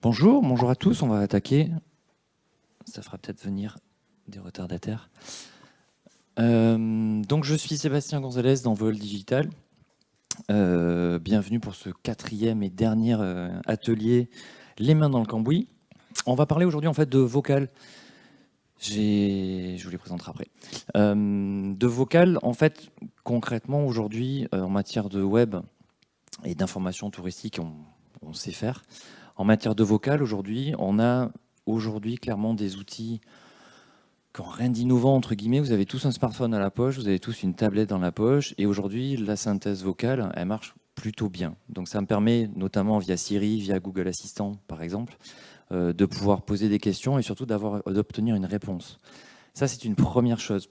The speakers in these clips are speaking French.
Bonjour à tous, on va attaquer. Ça fera peut-être venir des retardataires. Donc je suis Sébastien Gonzalez dans Vol Digital. Bienvenue pour ce 4e et dernier atelier Les mains dans le cambouis. On va parler aujourd'hui en fait de vocal. Je vous les présenterai après. De vocal, en fait, concrètement aujourd'hui, en matière de web et d'information touristique, on sait faire. En matière de vocal, aujourd'hui, on a clairement des outils qui n'ont rien d'innovant, entre guillemets. Vous avez tous un smartphone à la poche, vous avez tous une tablette dans la poche, et aujourd'hui, la synthèse vocale, elle marche plutôt bien. Donc ça me permet, notamment via Siri, via Google Assistant, par exemple, de pouvoir poser des questions et surtout d'obtenir une réponse. Ça, c'est une première chose,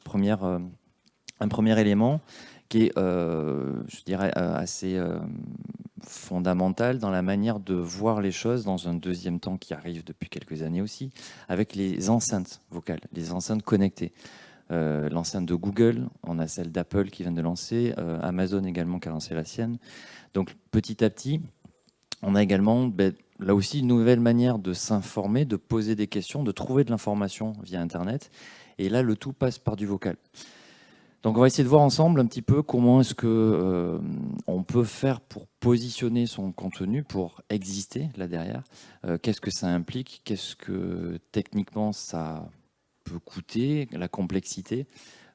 un premier élément qui est, je dirais, assez fondamentale dans la manière de voir les choses dans un deuxième temps qui arrive depuis quelques années aussi, avec les enceintes vocales, les enceintes connectées. L'enceinte de Google, on a celle d'Apple qui vient de lancer, Amazon également qui a lancé la sienne. Donc petit à petit, on a également là aussi une nouvelle manière de s'informer, de poser des questions, de trouver de l'information via Internet. Et là, le tout passe par du vocal. Donc on va essayer de voir ensemble un petit peu comment est-ce que on peut faire pour positionner son contenu, pour exister là derrière. Qu'est-ce que ça implique? Qu'est-ce que techniquement ça peut coûter? La complexité?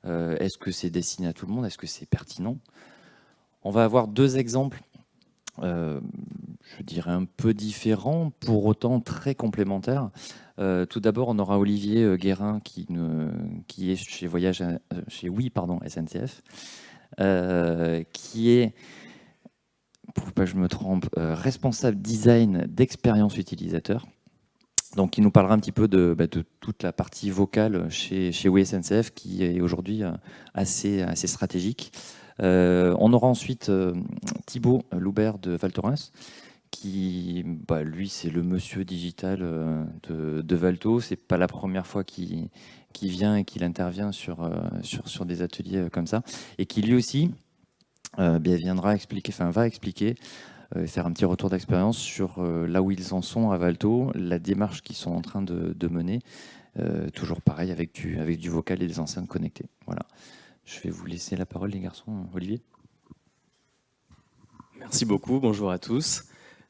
Est-ce que c'est destiné à tout le monde? Est-ce que c'est pertinent? On va avoir deux exemples, je dirais un peu différents, pour autant très complémentaires. Tout d'abord, on aura Olivier Guérin qui est chez Oui, pardon, SNCF, qui est, pour pas que je me trompe, responsable design d'expérience utilisateur. Donc, il nous parlera un petit peu de toute la partie vocale chez Oui SNCF, qui est aujourd'hui assez stratégique. On aura ensuite Thibaut Loubert de Val Thorens, qui, lui, c'est le monsieur digital de Valto. C'est pas la première fois qu'il vient et qu'il intervient sur des ateliers comme ça, et qui lui aussi va expliquer, faire un petit retour d'expérience sur là où ils en sont à Valto, la démarche qu'ils sont en train de mener, toujours pareil avec du vocal et des enceintes connectées. Voilà. Je vais vous laisser la parole, les garçons. Olivier. Merci beaucoup, bonjour à tous.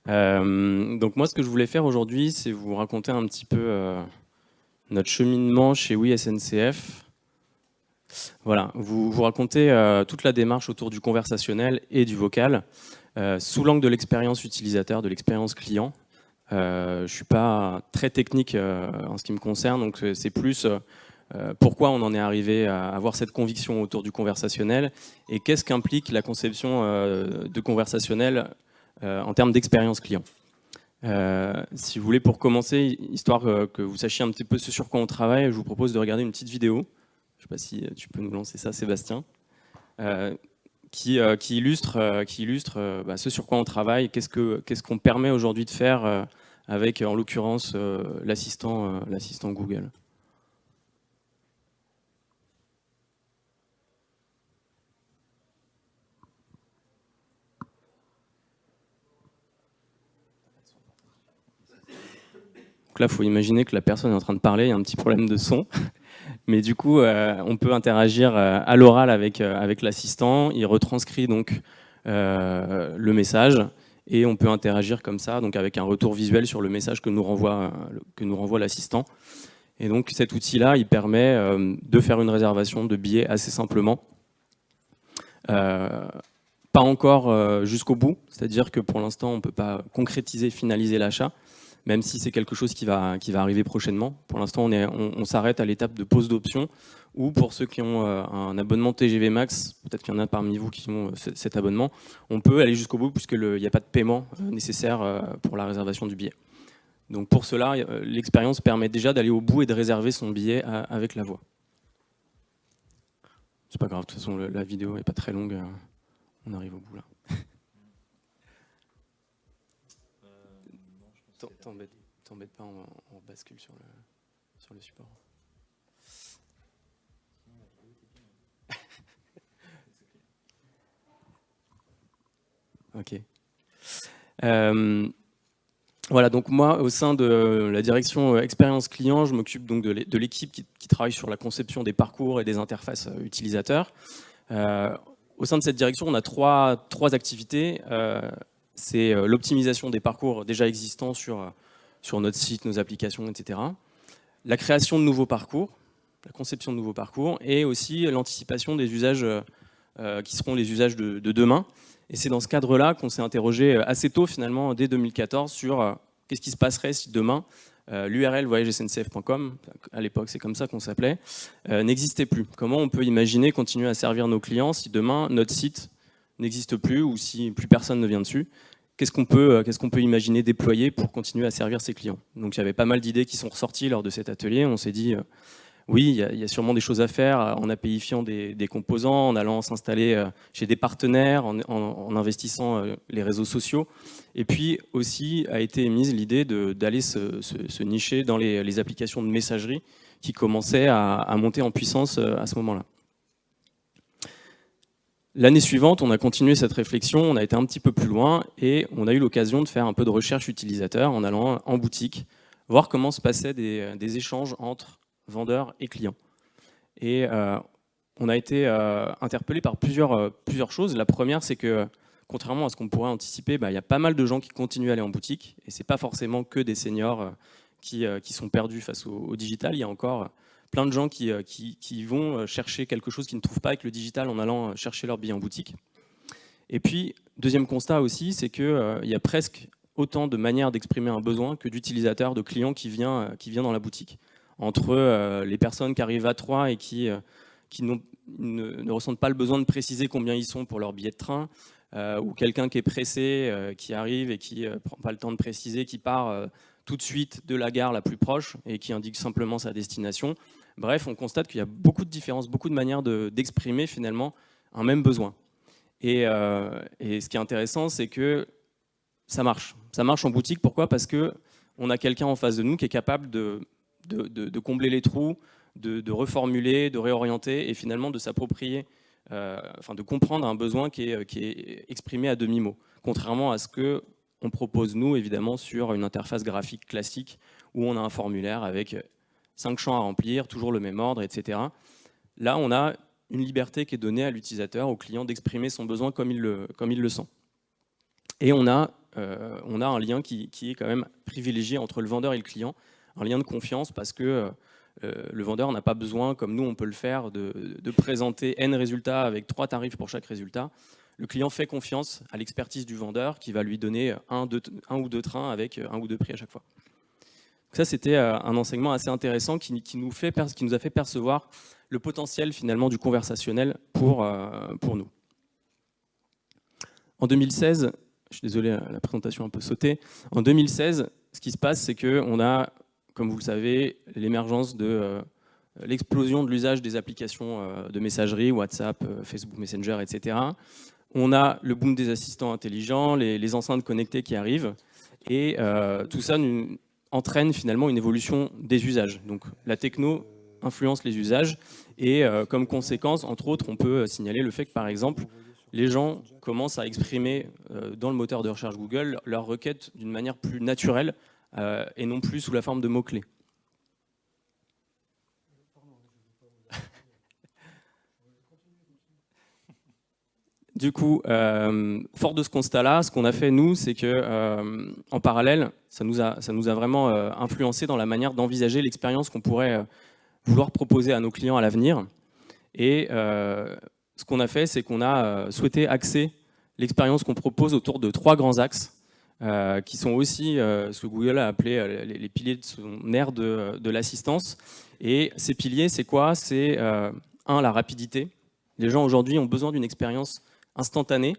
Donc moi, ce que je voulais faire aujourd'hui, c'est vous raconter un petit peu notre cheminement chez Oui SNCF. Voilà, vous raconter toute la démarche autour du conversationnel et du vocal, sous l'angle de l'expérience utilisateur, de l'expérience client. Je ne suis pas très technique en ce qui me concerne, donc c'est plus pourquoi on en est arrivé à avoir cette conviction autour du conversationnel et qu'est-ce qu'implique la conception de conversationnel en termes d'expérience client. Si vous voulez, pour commencer, histoire que vous sachiez un petit peu ce sur quoi on travaille, je vous propose de regarder une petite vidéo. Je ne sais pas si tu peux nous lancer ça, Sébastien, qui illustre ce sur quoi on travaille, qu'est-ce qu'on permet aujourd'hui de faire avec, en l'occurrence, l'assistant Google. Donc là, il faut imaginer que la personne est en train de parler, il y a un petit problème de son. Mais du coup, on peut interagir à l'oral avec l'assistant. Il retranscrit donc le message et on peut interagir comme ça, donc avec un retour visuel sur le message que nous renvoie l'assistant. Et donc cet outil-là, il permet de faire une réservation de billets assez simplement. Pas encore jusqu'au bout, c'est-à-dire que pour l'instant, on ne peut pas concrétiser, finaliser l'achat, même si c'est quelque chose qui va arriver prochainement. Pour l'instant, on s'arrête à l'étape de pose d'option, ou pour ceux qui ont un abonnement TGV Max, peut-être qu'il y en a parmi vous qui ont cet abonnement, on peut aller jusqu'au bout puisqu'il n'y a pas de paiement nécessaire pour la réservation du billet. Donc pour cela, l'expérience permet déjà d'aller au bout et de réserver son billet avec la voix. C'est pas grave, de toute façon la vidéo n'est pas très longue, on arrive au bout là. T'embête pas, on bascule sur le support. Ok. Voilà, donc moi, au sein de la direction expérience client, je m'occupe donc de l'équipe qui travaille sur la conception des parcours et des interfaces utilisateurs. Au sein de cette direction, on a trois activités. C'est l'optimisation des parcours déjà existants sur notre site, nos applications, etc. La création de nouveaux parcours, la conception de nouveaux parcours, et aussi l'anticipation des usages qui seront les usages de demain. Et c'est dans ce cadre-là qu'on s'est interrogé assez tôt, finalement, dès 2014, sur qu'est-ce qui se passerait si demain l'URL voyagesncf.com, à l'époque c'est comme ça qu'on s'appelait, n'existait plus. Comment on peut imaginer continuer à servir nos clients si demain notre site n'existe plus ou si plus personne ne vient dessus? Qu'est-ce qu'on peut imaginer déployer pour continuer à servir ses clients? Donc il y avait pas mal d'idées qui sont ressorties lors de cet atelier. On s'est dit, oui, il y a sûrement des choses à faire en APIfiant des composants, en allant s'installer chez des partenaires, en investissant les réseaux sociaux. Et puis aussi a été émise l'idée d'aller se nicher dans les applications de messagerie qui commençaient à monter en puissance à ce moment-là. L'année suivante, on a continué cette réflexion, on a été un petit peu plus loin et on a eu l'occasion de faire un peu de recherche utilisateur en allant en boutique, voir comment se passaient des échanges entre vendeurs et clients. Et on a été interpellé par plusieurs choses. La première, c'est que contrairement à ce qu'on pourrait anticiper, il y a pas mal de gens qui continuent à aller en boutique et c'est pas forcément que des seniors qui sont perdus face au digital. Il y a encore plein de gens qui vont chercher quelque chose qu'ils ne trouvent pas avec le digital en allant chercher leur billet en boutique. Et puis, deuxième constat aussi, c'est qu'il y a presque autant de manières d'exprimer un besoin que d'utilisateurs, de clients qui viennent dans la boutique. Entre les personnes qui arrivent à 3 et qui ne ressentent pas le besoin de préciser combien ils sont pour leur billet de train, ou quelqu'un qui est pressé, qui arrive et qui ne prend pas le temps de préciser, qui part tout de suite de la gare la plus proche et qui indique simplement sa destination. Bref, on constate qu'il y a beaucoup de différences, beaucoup de manières d'exprimer finalement un même besoin. Et ce qui est intéressant, c'est que ça marche. Ça marche en boutique. Pourquoi? Parce qu'on a quelqu'un en face de nous qui est capable de combler les trous, de reformuler, de réorienter et finalement de s'approprier, de comprendre un besoin qui est exprimé à demi-mot. Contrairement à ce qu'on propose nous, évidemment, sur une interface graphique classique où on a un formulaire avec 5 champs à remplir, toujours le même ordre, etc. Là, on a une liberté qui est donnée à l'utilisateur, au client, d'exprimer son besoin comme il le sent. Et on a un lien qui est quand même privilégié entre le vendeur et le client, un lien de confiance parce que le vendeur n'a pas besoin, comme nous on peut le faire, de présenter N résultats avec 3 tarifs pour chaque résultat. Le client fait confiance à l'expertise du vendeur qui va lui donner un ou deux trains avec 1 ou 2 prix à chaque fois. Donc ça, c'était un enseignement assez intéressant qui nous a fait percevoir le potentiel finalement du conversationnel pour nous. En 2016, je suis désolé, la présentation a un peu sauté. En 2016, ce qui se passe, c'est qu'on a, comme vous le savez, l'émergence de l'explosion de l'usage des applications de messagerie, WhatsApp, Facebook Messenger, etc. On a le boom des assistants intelligents, les enceintes connectées qui arrivent, et tout ça entraîne finalement une évolution des usages. Donc la techno influence les usages, et comme conséquence, entre autres, on peut signaler le fait que, par exemple, les gens commencent à exprimer dans le moteur de recherche Google leurs requêtes d'une manière plus naturelle et non plus sous la forme de mots-clés. Du coup, fort de ce constat-là, ce qu'on a fait, nous, c'est que, en parallèle, ça nous a vraiment influencé dans la manière d'envisager l'expérience qu'on pourrait vouloir proposer à nos clients à l'avenir. Et ce qu'on a fait, c'est qu'on a souhaité axer l'expérience qu'on propose autour de 3 grands axes, qui sont aussi ce que Google a appelé les piliers de son ère de l'assistance. Et ces piliers, c'est quoi? C'est la rapidité. Les gens aujourd'hui ont besoin d'une expérience instantanée.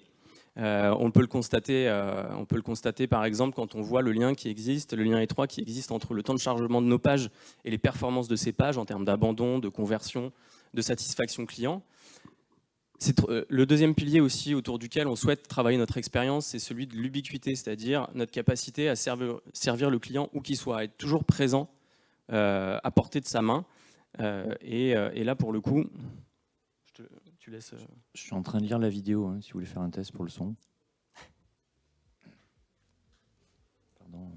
On peut le constater par exemple quand on voit le lien qui existe, le lien étroit qui existe entre le temps de chargement de nos pages et les performances de ces pages en termes d'abandon, de conversion, de satisfaction client. Le deuxième pilier aussi autour duquel on souhaite travailler notre expérience, c'est celui de l'ubiquité, c'est-à-dire notre capacité à servir le client où qu'il soit, à être toujours présent, à portée de sa main. Et là, pour le coup, tu laisses... Je suis en train de lire la vidéo, hein, si vous voulez faire un test pour le son. Pardon.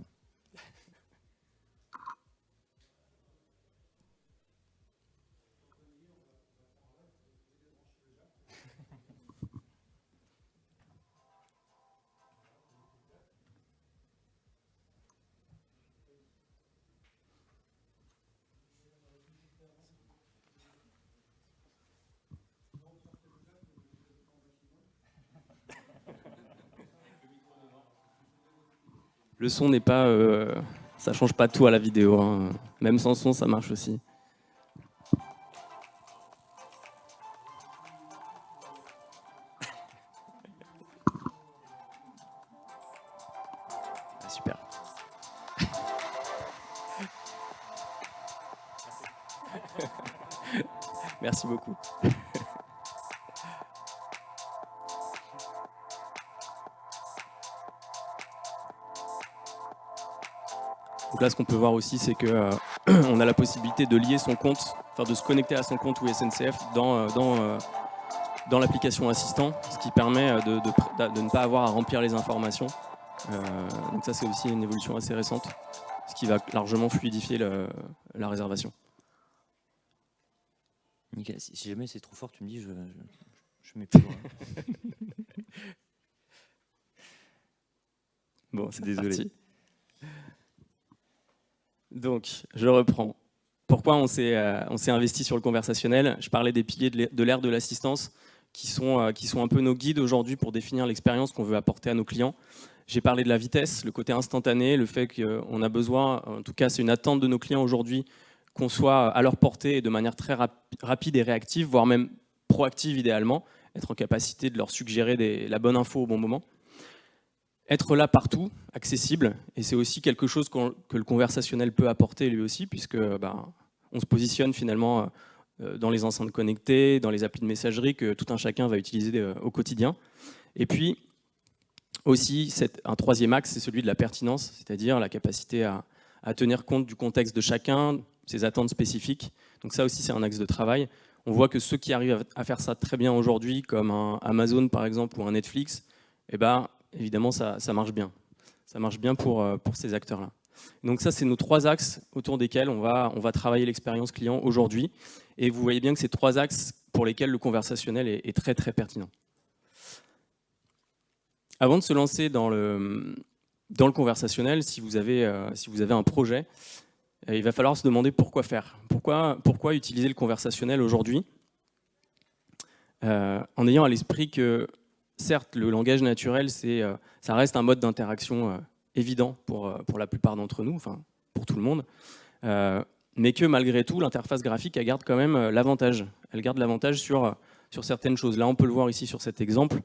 Le son n'est pas... ça change pas tout à la vidéo, hein. Même sans son, ça marche aussi. Super. Merci beaucoup. Donc là, ce qu'on peut voir aussi, c'est que on a la possibilité de lier son compte, enfin de se connecter à son compte SNCF dans l'application Assistant, ce qui permet de ne pas avoir à remplir les informations. Donc ça, c'est aussi une évolution assez récente, ce qui va largement fluidifier la réservation. Nickel. Si jamais c'est trop fort, tu me dis, je mets plus loin. Bon, c'est Désolé. parti. Donc, je reprends. Pourquoi on s'est investi sur le conversationnel? Je parlais des piliers de l'ère de l'assistance qui sont un peu nos guides aujourd'hui pour définir l'expérience qu'on veut apporter à nos clients. J'ai parlé de la vitesse, le côté instantané, le fait qu'on a besoin, en tout cas c'est une attente de nos clients aujourd'hui, qu'on soit à leur portée de manière très rapide et réactive, voire même proactive idéalement, être en capacité de leur suggérer la bonne info au bon moment. Être là partout, accessible, et c'est aussi quelque chose que le conversationnel peut apporter lui aussi, puisque on se positionne finalement dans les enceintes connectées, dans les applis de messagerie que tout un chacun va utiliser au quotidien. Et puis aussi, un troisième axe, c'est celui de la pertinence, c'est-à-dire la capacité à tenir compte du contexte de chacun, ses attentes spécifiques. Donc ça aussi, c'est un axe de travail. On voit que ceux qui arrivent à faire ça très bien aujourd'hui, comme un Amazon par exemple, ou un Netflix, évidemment, ça marche bien. Ça marche bien pour ces acteurs-là. Donc ça, c'est nos trois axes autour desquels on va travailler l'expérience client aujourd'hui. Et vous voyez bien que c'est trois axes pour lesquels le conversationnel est très, très pertinent. Avant de se lancer dans le conversationnel, si vous avez un projet, il va falloir se demander pourquoi faire. Pourquoi utiliser le conversationnel aujourd'hui, en ayant à l'esprit que certes, le langage naturel, ça reste un mode d'interaction évident pour la plupart d'entre nous, enfin pour tout le monde, mais que malgré tout, l'interface graphique, elle garde quand même l'avantage. Elle garde l'avantage sur certaines choses. Là, on peut le voir ici sur cet exemple.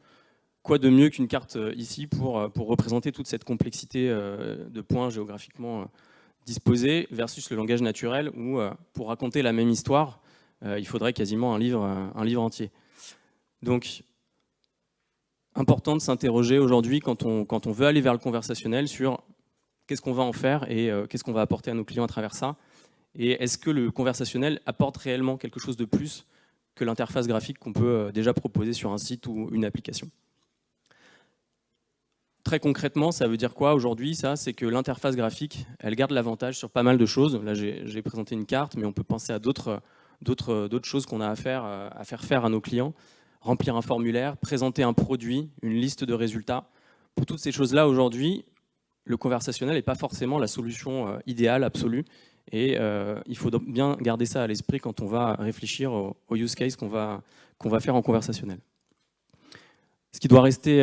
Quoi de mieux qu'une carte ici pour représenter toute cette complexité de points géographiquement disposés versus le langage naturel où, pour raconter la même histoire, il faudrait quasiment un livre entier. Donc, important de s'interroger aujourd'hui quand on veut aller vers le conversationnel sur qu'est-ce qu'on va en faire et qu'est-ce qu'on va apporter à nos clients à travers ça. Et est-ce que le conversationnel apporte réellement quelque chose de plus que l'interface graphique qu'on peut déjà proposer sur un site ou une application. Très concrètement, ça veut dire quoi aujourd'hui? C'est que l'interface graphique, elle garde l'avantage sur pas mal de choses. Là, j'ai présenté une carte, mais on peut penser à d'autres choses qu'on a à faire à nos clients. Remplir un formulaire, présenter un produit, une liste de résultats. Pour toutes ces choses-là, aujourd'hui, le conversationnel n'est pas forcément la solution idéale, absolue. Et il faut bien garder ça à l'esprit quand on va réfléchir au use case qu'on va faire en conversationnel. Ce qui doit rester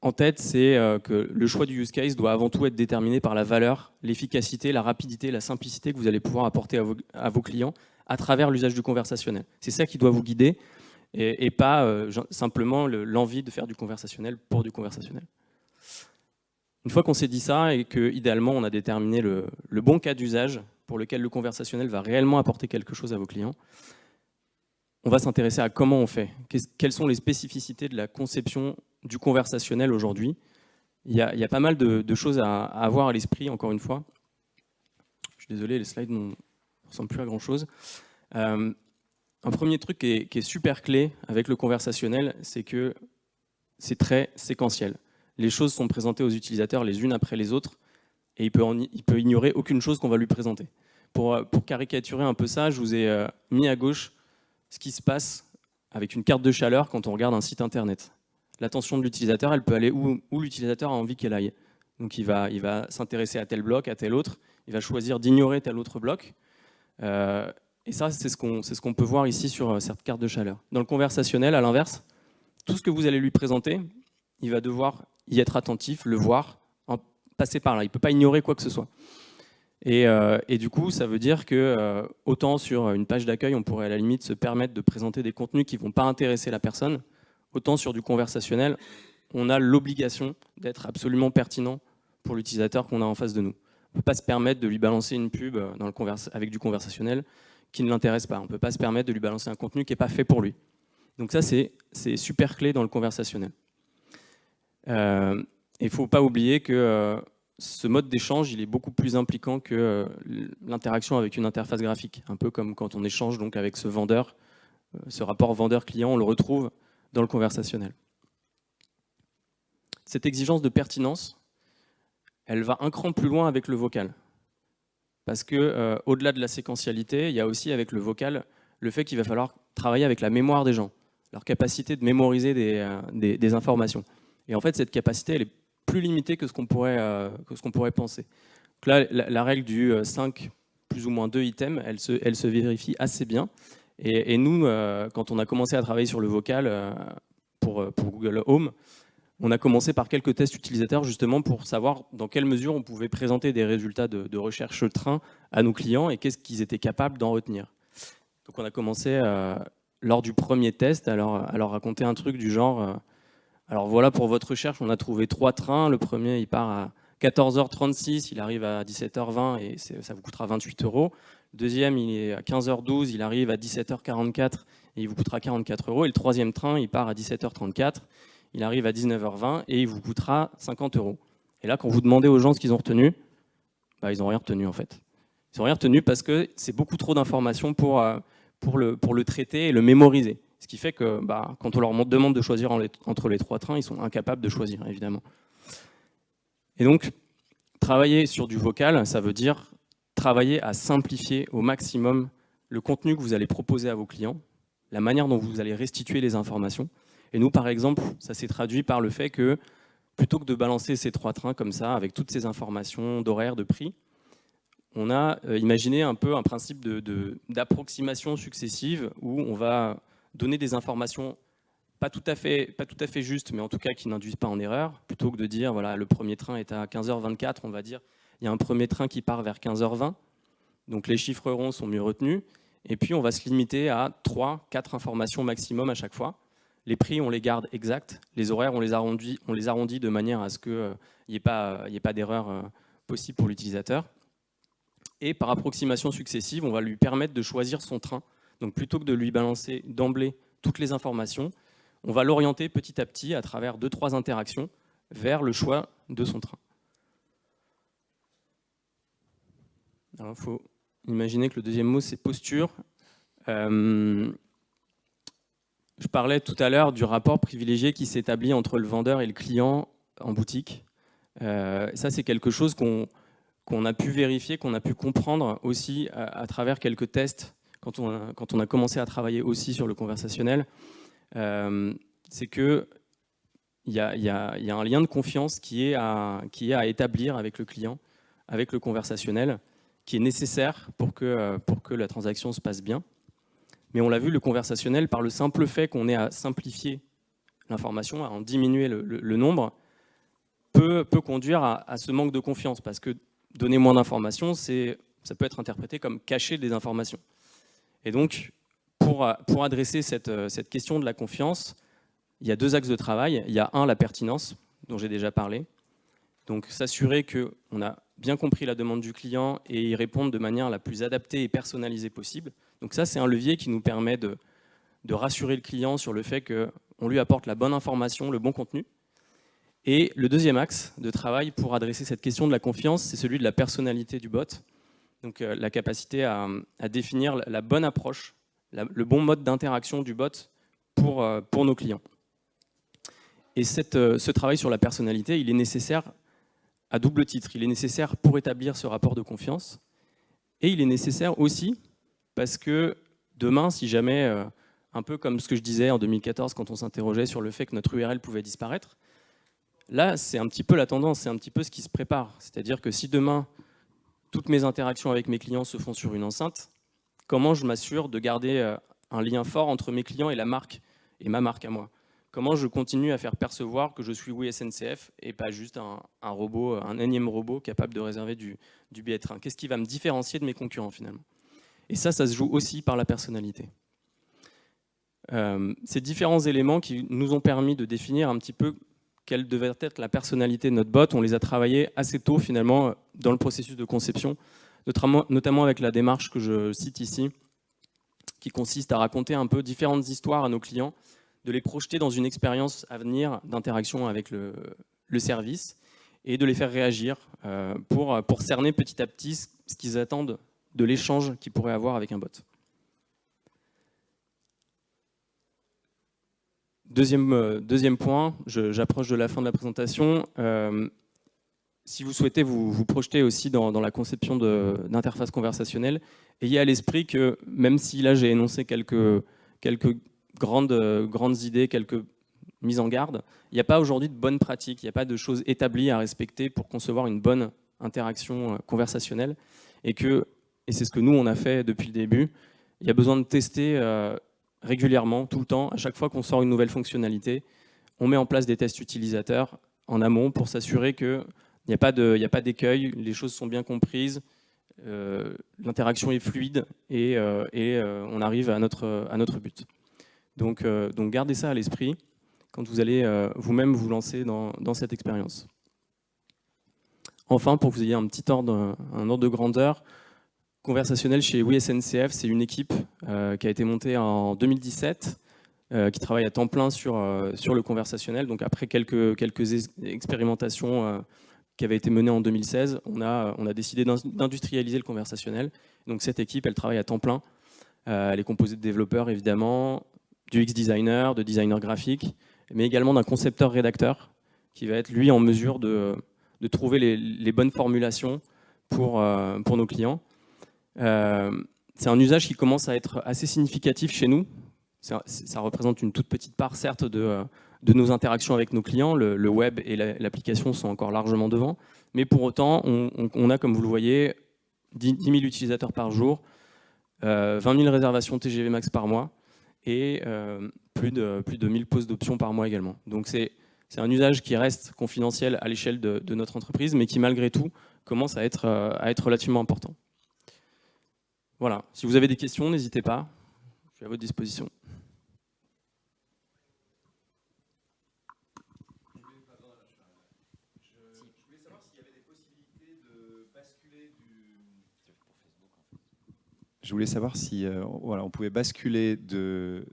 en tête, c'est que le choix du use case doit avant tout être déterminé par la valeur, l'efficacité, la rapidité, la simplicité que vous allez pouvoir apporter à vos clients à travers l'usage du conversationnel. C'est ça qui doit vous guider et pas simplement l'envie de faire du conversationnel pour du conversationnel. Une fois qu'on s'est dit ça et qu'idéalement on a déterminé le bon cas d'usage pour lequel le conversationnel va réellement apporter quelque chose à vos clients, on va s'intéresser à comment on fait. Quelles sont les spécificités de la conception du conversationnel aujourd'hui. Il y a pas mal de choses à avoir à l'esprit, encore une fois. Je suis désolé, les slides ne ressemblent plus à grand-chose. Un premier truc qui est super clé avec le conversationnel, c'est que c'est très séquentiel. Les choses sont présentées aux utilisateurs les unes après les autres et il peut ignorer aucune chose qu'on va lui présenter. Pour caricaturer un peu ça, je vous ai mis à gauche ce qui se passe avec une carte de chaleur quand on regarde un site internet. L'attention de l'utilisateur, elle peut aller où l'utilisateur a envie qu'elle aille. Donc il va s'intéresser à tel bloc, à tel autre, il va choisir d'ignorer tel autre bloc. Et ça, c'est ce qu'on peut voir ici sur cette carte de chaleur. Dans le conversationnel, à l'inverse, tout ce que vous allez lui présenter, il va devoir y être attentif, le voir, passer par là, il ne peut pas ignorer quoi que ce soit. Et du coup, ça veut dire que autant sur une page d'accueil, on pourrait à la limite se permettre de présenter des contenus qui ne vont pas intéresser la personne, autant sur du conversationnel, on a l'obligation d'être absolument pertinent pour l'utilisateur qu'on a en face de nous. On ne peut pas se permettre de lui balancer une pub avec du conversationnel qui ne l'intéresse pas. On ne peut pas se permettre de lui balancer un contenu qui n'est pas fait pour lui. Donc ça, c'est super clé dans le conversationnel. Il ne faut pas oublier que ce mode d'échange, il est beaucoup plus impliquant que l'interaction avec une interface graphique. Un peu comme quand on échange donc avec ce vendeur, ce rapport vendeur-client, on le retrouve dans le conversationnel. Cette exigence de pertinence, elle va un cran plus loin avec le vocal. Parce que au-delà de la séquentialité, il y a aussi avec le vocal le fait qu'il va falloir travailler avec la mémoire des gens, leur capacité de mémoriser des informations. Et en fait, cette capacité, elle est plus limitée que ce qu'on pourrait penser. Donc là, la règle du 5 plus ou moins 2 items, elle se vérifie assez bien. Et nous, quand on a commencé à travailler sur le vocal pour Google Home, on a commencé par quelques tests utilisateurs justement pour savoir dans quelle mesure on pouvait présenter des résultats de recherche train à nos clients et qu'est-ce qu'ils étaient capables d'en retenir. Donc on a commencé lors du premier test à leur raconter un truc du genre alors voilà pour votre recherche, on a trouvé 3 trains. Le premier il part à 14h36, il arrive à 17h20 et ça vous coûtera 28 €. Le deuxième il est à 15h12, il arrive à 17h44 et il vous coûtera 44 €. Et le troisième train il part à 17h34. Il arrive à 19h20 et il vous coûtera 50 €. Et là, quand vous demandez aux gens ce qu'ils ont retenu, ils n'ont rien retenu en fait. Ils n'ont rien retenu parce que c'est beaucoup trop d'informations pour le traiter et le mémoriser. Ce qui fait que quand on leur demande de choisir entre les 3 trains, ils sont incapables de choisir, évidemment. Et donc, travailler sur du vocal, ça veut dire travailler à simplifier au maximum le contenu que vous allez proposer à vos clients, la manière dont vous allez restituer les informations. Et nous, par exemple, ça s'est traduit par le fait que, plutôt que de balancer ces 3 trains comme ça, avec toutes ces informations d'horaire, de prix, on a imaginé un peu un principe d'approximation successive où on va donner des informations pas tout à fait justes, mais en tout cas qui n'induisent pas en erreur. Plutôt que de dire, voilà, le premier train est à 15h24, on va dire, il y a un premier train qui part vers 15h20, donc les chiffres ronds sont mieux retenus, et puis on va se limiter à 3-4 informations maximum à chaque fois. Les prix, on les garde exacts. Les horaires, on les arrondit de manière à ce qu'il n'y ait pas d'erreur possible pour l'utilisateur. Et par approximation successive, on va lui permettre de choisir son train. Donc plutôt que de lui balancer d'emblée toutes les informations, on va l'orienter petit à petit à travers 2-3 interactions vers le choix de son train. Alors, il faut imaginer que le deuxième mot, c'est posture. Je parlais tout à l'heure du rapport privilégié qui s'établit entre le vendeur et le client en boutique. Ça, c'est quelque chose qu'on a pu vérifier, qu'on a pu comprendre aussi à travers quelques tests quand on a commencé à travailler aussi sur le conversationnel. C'est qu'il y a un lien de confiance qui est à établir avec le client, avec le conversationnel, qui est nécessaire pour que la transaction se passe bien. Mais on l'a vu, le conversationnel, par le simple fait qu'on ait à simplifier l'information, à en diminuer le nombre, peut conduire à ce manque de confiance. Parce que donner moins d'informations, ça peut être interprété comme cacher des informations. Et donc, pour adresser cette question de la confiance, il y a 2 axes de travail. Il y a la pertinence, dont j'ai déjà parlé. Donc, s'assurer qu'on a bien compris la demande du client et y répondre de manière la plus adaptée et personnalisée possible. Donc ça, c'est un levier qui nous permet de rassurer le client sur le fait qu'on lui apporte la bonne information, le bon contenu. Et le deuxième axe de travail pour adresser cette question de la confiance, c'est celui de la personnalité du bot. Donc la capacité à définir la bonne approche, le bon mode d'interaction du bot pour nos clients. Et ce travail sur la personnalité, il est nécessaire à double titre. Il est nécessaire pour établir ce rapport de confiance et il est nécessaire aussi parce que demain, si jamais, un peu comme ce que je disais en 2014 quand on s'interrogeait sur le fait que notre URL pouvait disparaître, là, c'est un petit peu la tendance, c'est un petit peu ce qui se prépare. C'est-à-dire que si demain, toutes mes interactions avec mes clients se font sur une enceinte, comment je m'assure de garder un lien fort entre mes clients et la marque, et ma marque à moi? comment je continue à faire percevoir que je suis oui SNCF et pas juste un robot, un énième robot capable de réserver du billet de train. Qu'est-ce qui va me différencier de mes concurrents finalement? Et ça se joue aussi par la personnalité. Ces différents éléments qui nous ont permis de définir un petit peu quelle devait être la personnalité de notre bot, on les a travaillés assez tôt finalement dans le processus de conception, notamment avec la démarche que je cite ici, qui consiste à raconter un peu différentes histoires à nos clients, de les projeter dans une expérience à venir d'interaction avec le service et de les faire réagir pour cerner petit à petit ce qu'ils attendent de l'échange qu'ils pourraient avoir avec un bot. Deuxième point, j'approche de la fin de la présentation. Si vous souhaitez vous projeter aussi dans la conception d'interfaces conversationnelles, ayez à l'esprit que même si là j'ai énoncé quelques grandes idées, quelques mises en garde, il n'y a pas aujourd'hui de bonnes pratiques, il n'y a pas de choses établies à respecter pour concevoir une bonne interaction conversationnelle. Et c'est ce que nous on a fait depuis le début, il y a besoin de tester régulièrement, tout le temps, à chaque fois qu'on sort une nouvelle fonctionnalité, on met en place des tests utilisateurs en amont pour s'assurer qu'il n'y a pas d'écueil, les choses sont bien comprises, l'interaction est fluide et on arrive à notre but. Donc gardez ça à l'esprit quand vous allez vous-même vous lancer dans cette expérience. Enfin, pour que vous ayez un ordre de grandeur, conversationnel chez oui SNCF, c'est une équipe qui a été montée en 2017, qui travaille à temps plein sur le conversationnel. Donc après quelques expérimentations qui avaient été menées en 2016, on a décidé d'industrialiser le conversationnel. Donc cette équipe, elle travaille à temps plein. Elle est composée de développeurs évidemment, du UX-designer, de designer graphique, mais également d'un concepteur-rédacteur qui va être lui en mesure de trouver les bonnes formulations pour nos clients. C'est un usage qui commence à être assez significatif chez nous. Ça représente une toute petite part, certes, de nos interactions avec nos clients. Le web et l'application sont encore largement devant. Mais pour autant, on a, comme vous le voyez, 10 000 utilisateurs par jour, 20 000 réservations TGV Max par mois et plus de 1000 pauses d'options par mois également. Donc c'est un usage qui reste confidentiel à l'échelle de notre entreprise, mais qui malgré tout commence à être relativement important. Voilà, si vous avez des questions, n'hésitez pas, je suis à votre disposition. Je voulais savoir s'il y avait des possibilités de basculer Je voulais savoir si voilà, on pouvait basculer du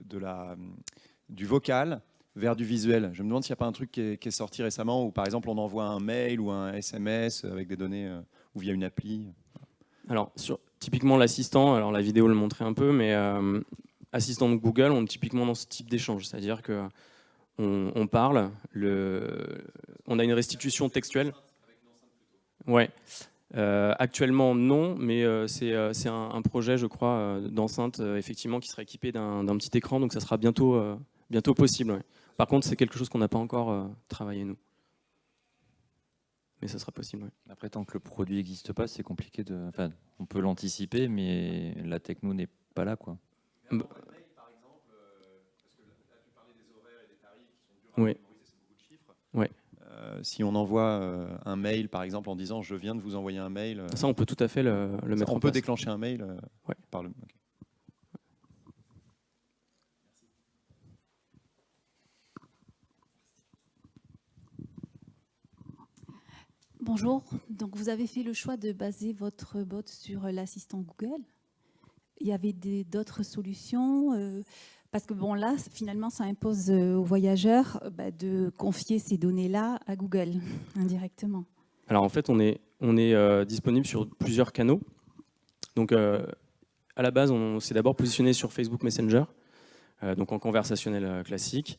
vocal vers du visuel. Je me demande s'il n'y a pas un truc qui est sorti récemment où par exemple on envoie un mail ou un SMS avec des données ou via une appli. Alors, typiquement l'assistant, alors la vidéo le montrait un peu, mais assistant de Google, on est typiquement dans ce type d'échange, c'est-à-dire qu'on parle, on a une restitution textuelle. Ouais. Actuellement non, mais c'est un projet, je crois, d'enceinte effectivement qui sera équipé d'un petit écran, donc ça sera bientôt possible. Ouais. Par contre, c'est quelque chose qu'on n'a pas encore travaillé nous. Mais ça sera possible. Ouais. Après, tant que le produit n'existe pas, c'est compliqué de. Enfin, on peut l'anticiper, mais la techno n'est pas là, quoi. Oui. Ouais. Si on envoie un mail, par exemple, en disant je viens de vous envoyer un mail. Ça, on peut tout à fait le mettre en place. On peut déclencher un mail ouais. par le. Okay. Bonjour, donc vous avez fait le choix de baser votre bot sur l'assistant Google. Il y avait d'autres solutions parce que bon là, finalement, ça impose aux voyageurs de confier ces données-là à Google indirectement. Alors en fait, on est disponible sur plusieurs canaux. Donc à la base, on s'est d'abord positionné sur Facebook Messenger, donc en conversationnel classique.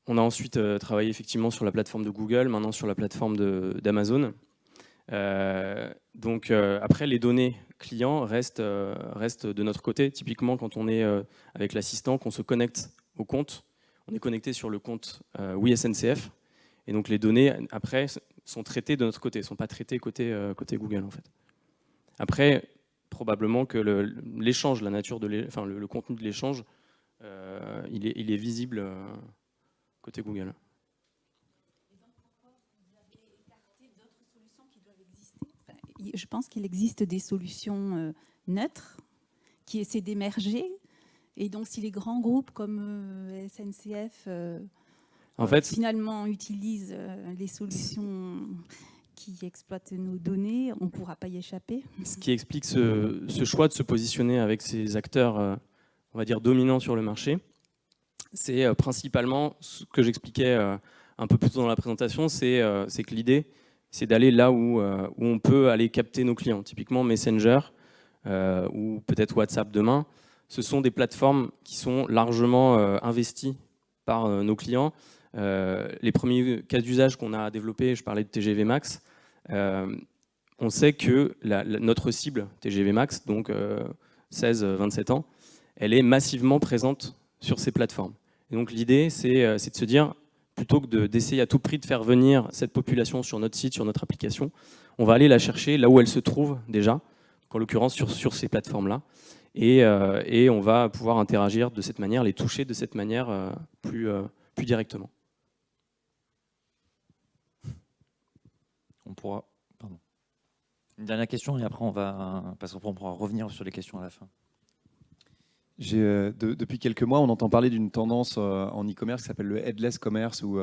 On a ensuite travaillé effectivement sur la plateforme de Google, maintenant sur la plateforme d'Amazon. Donc après, les données clients restent de notre côté. Typiquement, quand on est avec l'assistant, qu'on se connecte au compte, on est connecté sur le compte oui SNCF. Et donc les données, après, sont traitées de notre côté, ne sont pas traitées côté Google, en fait. Après, probablement que l'échange, la nature de le contenu de l'échange, il est visible côté Google. Je pense qu'il existe des solutions neutres qui essaient d'émerger. Et donc, si les grands groupes comme SNCF En fait, finalement utilisent les solutions qui exploitent nos données, on ne pourra pas y échapper. ce qui explique ce choix de se positionner avec ces acteurs, on va dire, dominants sur le marché, c'est principalement ce que j'expliquais un peu plus tôt dans la présentation, c'est que l'idée, c'est d'aller là où on peut aller capter nos clients. Typiquement Messenger ou peut-être WhatsApp demain, ce sont des plateformes qui sont largement investies par nos clients. Les premiers cas d'usage qu'on a développés, je parlais de TGV Max, on sait que notre cible TGV Max, donc 16-27 ans, elle est massivement présente sur ces plateformes. Et donc l'idée, c'est de se dire, plutôt que d'essayer à tout prix de faire venir cette population sur notre site, sur notre application, on va aller la chercher là où elle se trouve déjà, en l'occurrence sur ces plateformes-là, et on va pouvoir interagir de cette manière, les toucher de cette manière plus directement. On pourra... Pardon. Une dernière question et après on va... Parce qu'on pourra revenir sur les questions à la fin. Depuis quelques mois, on entend parler d'une tendance en e-commerce qui s'appelle le headless commerce, où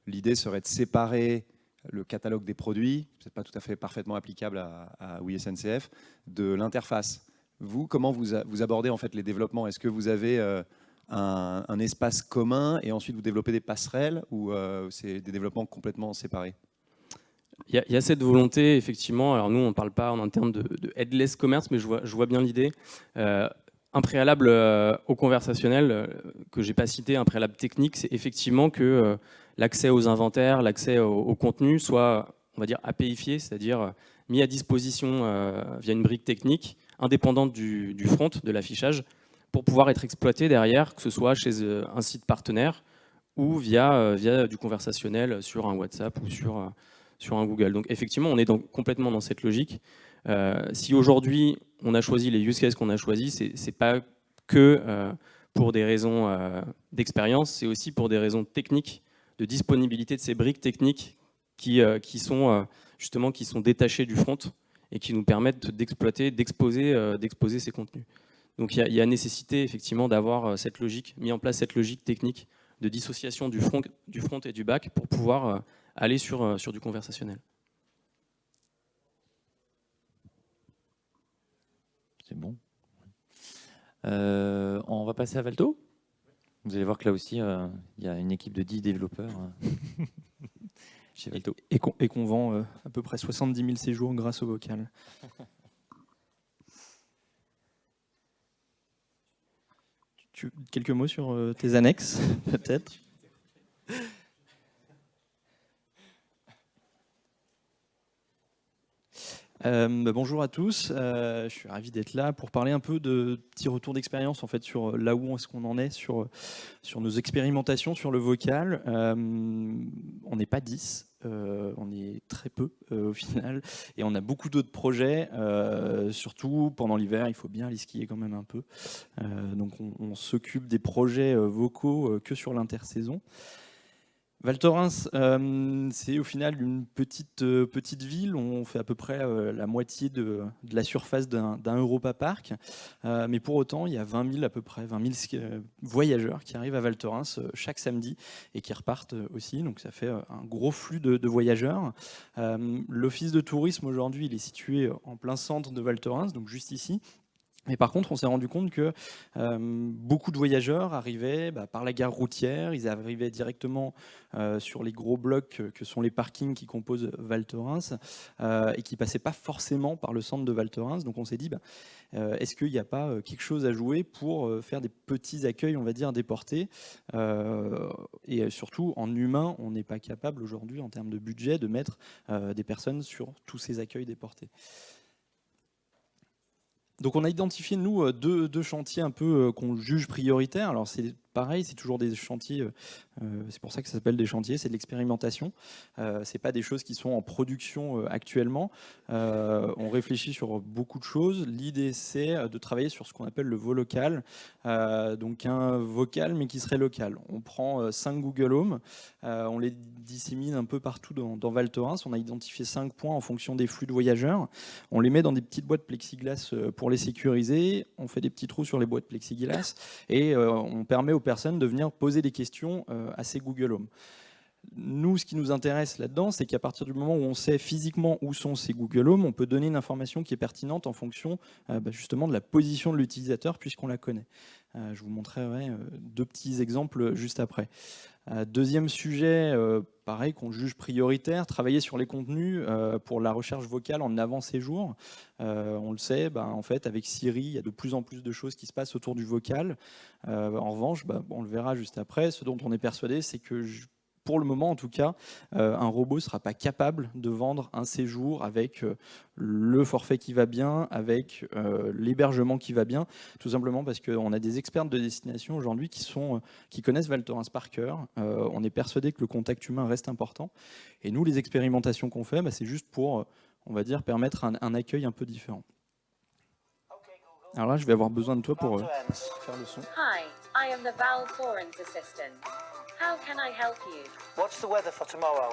l'idée serait de séparer le catalogue des produits, c'est pas tout à fait parfaitement applicable à Oui SNCF, de l'interface. Vous, comment vous abordez en fait les développements? Est-ce que vous avez un espace commun et ensuite vous développez des passerelles, ou c'est des développements complètement séparés? Il y a cette volonté, effectivement. Alors nous, on ne parle pas en termes de headless commerce, mais je vois bien l'idée. Un préalable au conversationnel que je n'ai pas cité, un préalable technique, c'est effectivement que l'accès aux inventaires, l'accès au contenu soit, on va dire, APIfié, c'est-à-dire mis à disposition via une brique technique indépendante du front, de l'affichage, pour pouvoir être exploité derrière, que ce soit chez un site partenaire ou via du conversationnel sur un WhatsApp ou sur un Google. Donc effectivement, on est complètement dans cette logique. Si aujourd'hui, on a choisi les use cases qu'on a choisis, c'est pas que pour des raisons d'expérience, c'est aussi pour des raisons techniques, de disponibilité de ces briques techniques qui sont détachées du front et qui nous permettent d'exploiter, d'exposer ces contenus. Donc il y a nécessité effectivement d'avoir mis en place cette logique technique de dissociation du front et du back pour pouvoir aller sur du conversationnel. C'est bon. On va passer à Valto. Vous allez voir que là aussi, il y a une équipe de 10 développeurs chez Valto. Et qu'on vend à peu près 70 000 séjours grâce au vocal. Quelques mots sur tes annexes, peut-être? Bonjour à tous, je suis ravi d'être là pour parler un peu de petits retours d'expérience en fait, sur là où est-ce qu'on en est sur nos expérimentations sur le vocal. On n'est pas 10, on est très peu au final, et on a beaucoup d'autres projets, surtout pendant l'hiver, il faut bien aller skier quand même un peu. Donc on s'occupe des projets vocaux que sur l'intersaison. Val Thorens, c'est au final une petite ville. On fait à peu près la moitié de la surface d'un Europa Park. Mais pour autant, il y a 20 000 à peu près, 20 000 voyageurs qui arrivent à Val Thorens chaque samedi et qui repartent aussi. Donc ça fait un gros flux de voyageurs. L'office de tourisme aujourd'hui, il est situé en plein centre de Val Thorens, donc juste ici. Mais par contre, on s'est rendu compte que beaucoup de voyageurs arrivaient par la gare routière, ils arrivaient directement sur les gros blocs que sont les parkings qui composent Val Thorens et qui ne passaient pas forcément par le centre de Val Thorens. Donc on s'est dit, est-ce qu'il n'y a pas quelque chose à jouer pour faire des petits accueils, on va dire, déportés et surtout, en humain, on n'est pas capable aujourd'hui, en termes de budget, de mettre des personnes sur tous ces accueils déportés. Donc on a identifié, nous, deux chantiers un peu qu'on juge prioritaires. Alors c'est pareil, c'est toujours des chantiers, c'est pour ça que ça s'appelle des chantiers, c'est de l'expérimentation. C'est pas des choses qui sont en production actuellement. On réfléchit sur beaucoup de choses. L'idée, c'est de travailler sur ce qu'on appelle le vo-local, donc un vocal mais qui serait local. On prend 5 Google Home, on les dissémine un peu partout dans Val Thorens. On a identifié 5 points en fonction des flux de voyageurs. On les met dans des petites boîtes plexiglas pour les sécuriser. On fait des petits trous sur les boîtes plexiglas et on permet aux personnes de venir poser des questions à ces Google Home. Nous, ce qui nous intéresse là-dedans, c'est qu'à partir du moment où on sait physiquement où sont ces Google Home, on peut donner une information qui est pertinente en fonction justement de la position de l'utilisateur, puisqu'on la connaît. Je vous montrerai 2 petits exemples juste après. Deuxième sujet, pareil, qu'on juge prioritaire, travailler sur les contenus pour la recherche vocale en avant-séjour. On le sait, en fait, avec Siri, il y a de plus en plus de choses qui se passent autour du vocal. En revanche, on le verra juste après, ce dont on est persuadé, c'est que pour le moment, en tout cas, un robot ne sera pas capable de vendre un séjour avec le forfait qui va bien, avec l'hébergement qui va bien, tout simplement parce qu'on a des experts de destination aujourd'hui qui connaissent Val Thorens par cœur. On est persuadé que le contact humain reste important. Et nous, les expérimentations qu'on fait, c'est juste pour, on va dire, permettre un accueil un peu différent. Alors là, je vais avoir besoin de toi pour faire le son. Hi, I am the Val Thorens assistant. How can I help you? What's the weather for tomorrow?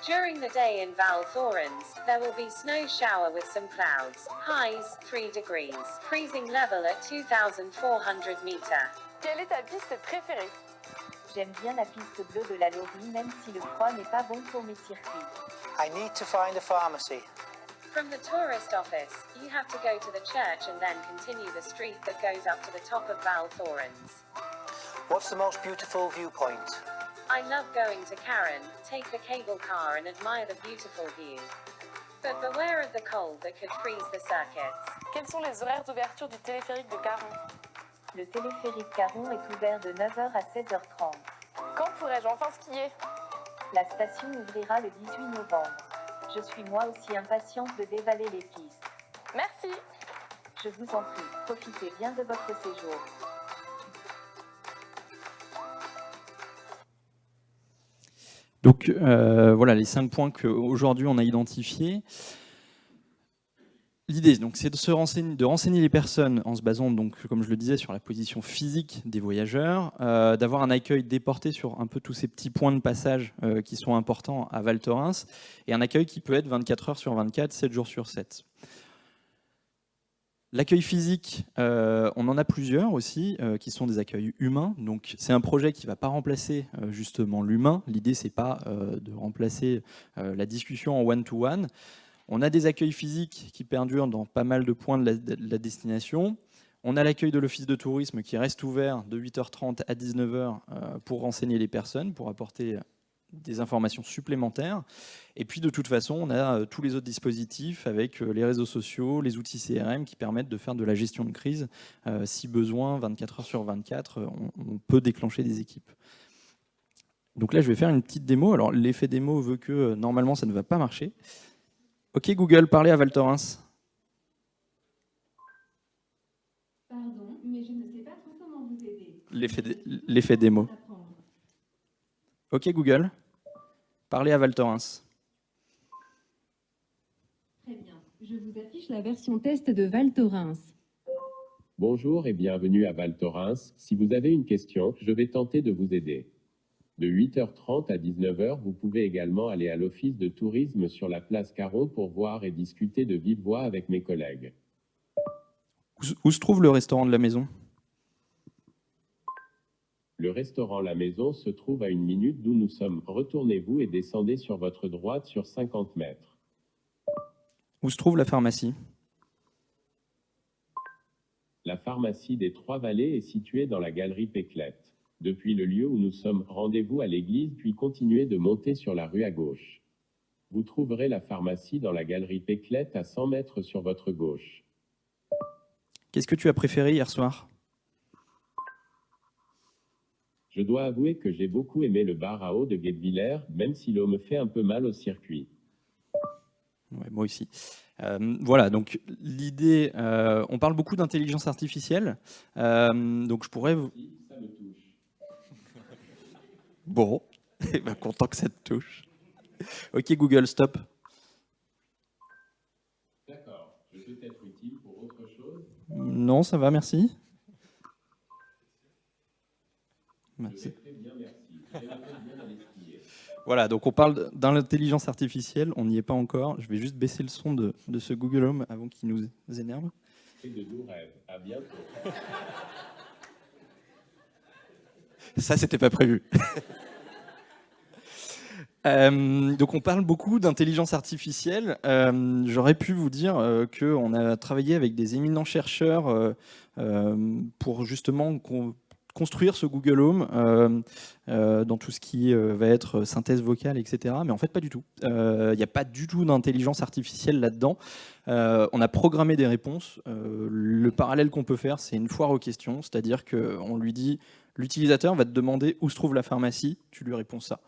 During the day in Val Thorens, there will be snow shower with some clouds. Highs 3 degrees. Freezing level at 2,400 meters. Quelle est ta piste préférée? J'aime bien la piste bleue de la Laurie, même si le froid n'est pas bon pour mes circuits. I need to find a pharmacy. From the tourist office, you have to go to the church and then continue the street that goes up to the top of Val Thorens. What's the most beautiful viewpoint? I love going to Karen, take the cable car and admire the beautiful view. But beware of the cold that could freeze the circuits. Quels sont les horaires d'ouverture du téléphérique de Caron? Le téléphérique Caron est ouvert de 9h à 16h30. Quand pourrais-je enfin skier? La station ouvrira le 18 novembre. Je suis moi aussi impatiente de dévaler les pistes. Merci. Je vous en prie, profitez bien de votre séjour. Donc voilà les 5 points qu'aujourd'hui on a identifiés. L'idée, c'est de renseigner les personnes en se basant, donc, comme je le disais, sur la position physique des voyageurs, d'avoir un accueil déporté sur un peu tous ces petits points de passage qui sont importants à Val Thorens, et un accueil qui peut être 24 heures sur 24, 7 jours sur 7. L'accueil physique, on en a plusieurs aussi, qui sont des accueils humains. Donc, c'est un projet qui ne va pas remplacer justement l'humain. L'idée, ce n'est pas de remplacer la discussion en one-to-one. On a des accueils physiques qui perdurent dans pas mal de points de la destination. On a l'accueil de l'office de tourisme qui reste ouvert de 8h30 à 19h pour renseigner les personnes, pour apporter des informations supplémentaires. Et puis de toute façon, on a tous les autres dispositifs avec les réseaux sociaux, les outils CRM qui permettent de faire de la gestion de crise. Si besoin, 24 heures sur 24, on peut déclencher des équipes. Donc là, je vais faire une petite démo. Alors l'effet démo veut que normalement, ça ne va pas marcher. Ok Google, parlez à Val Thorens. Pardon, mais je ne sais pas trop comment vous aider. L'effet démo. Ok Google, parlez à Val Thorens. Très bien, je vous affiche la version test de Val Thorens. Bonjour et bienvenue à Val Thorens. Si vous avez une question, je vais tenter de vous aider. De 8h30 à 19h, vous pouvez également aller à l'office de tourisme sur la place Caron pour voir et discuter de vive voix avec mes collègues. Où se trouve le restaurant de la maison? Le restaurant La Maison se trouve à 1 minute d'où nous sommes. Retournez-vous et descendez sur votre droite sur 50 mètres. Où se trouve la pharmacie? La pharmacie des Trois-Vallées est située dans la galerie Péclette. Depuis le lieu où nous sommes, rendez-vous à l'église puis continuez de monter sur la rue à gauche. Vous trouverez la pharmacie dans la galerie Péclette à 100 mètres sur votre gauche. Qu'est-ce que tu as préféré hier soir? Je dois avouer que j'ai beaucoup aimé le bar à eau de Guebwiller, même si l'eau me fait un peu mal au circuit. Ouais, moi aussi. Voilà, donc l'idée, on parle beaucoup d'intelligence artificielle, donc je pourrais vous... Ça me touche. Bon, content que ça te touche. Ok Google, stop. D'accord. Je peux être utile pour autre chose? Non, ça va, merci. Merci. Très bien, merci. J'ai la tête bien à l'esquier. Voilà, donc on parle d'intelligence artificielle, on n'y est pas encore. Je vais juste baisser le son de ce Google Home avant qu'il nous énerve. Et de doux rêves. À bientôt. Ça, c'était pas prévu. Donc on parle beaucoup d'intelligence artificielle. J'aurais pu vous dire qu'on a travaillé avec des éminents chercheurs pour justement construire ce Google Home dans tout ce qui va être synthèse vocale, etc. Mais en fait, pas du tout. Il n'y a pas du tout d'intelligence artificielle là-dedans. On a programmé des réponses. Le parallèle qu'on peut faire, c'est une foire aux questions, c'est-à-dire qu'on lui dit, l'utilisateur va te demander où se trouve la pharmacie, tu lui réponds ça.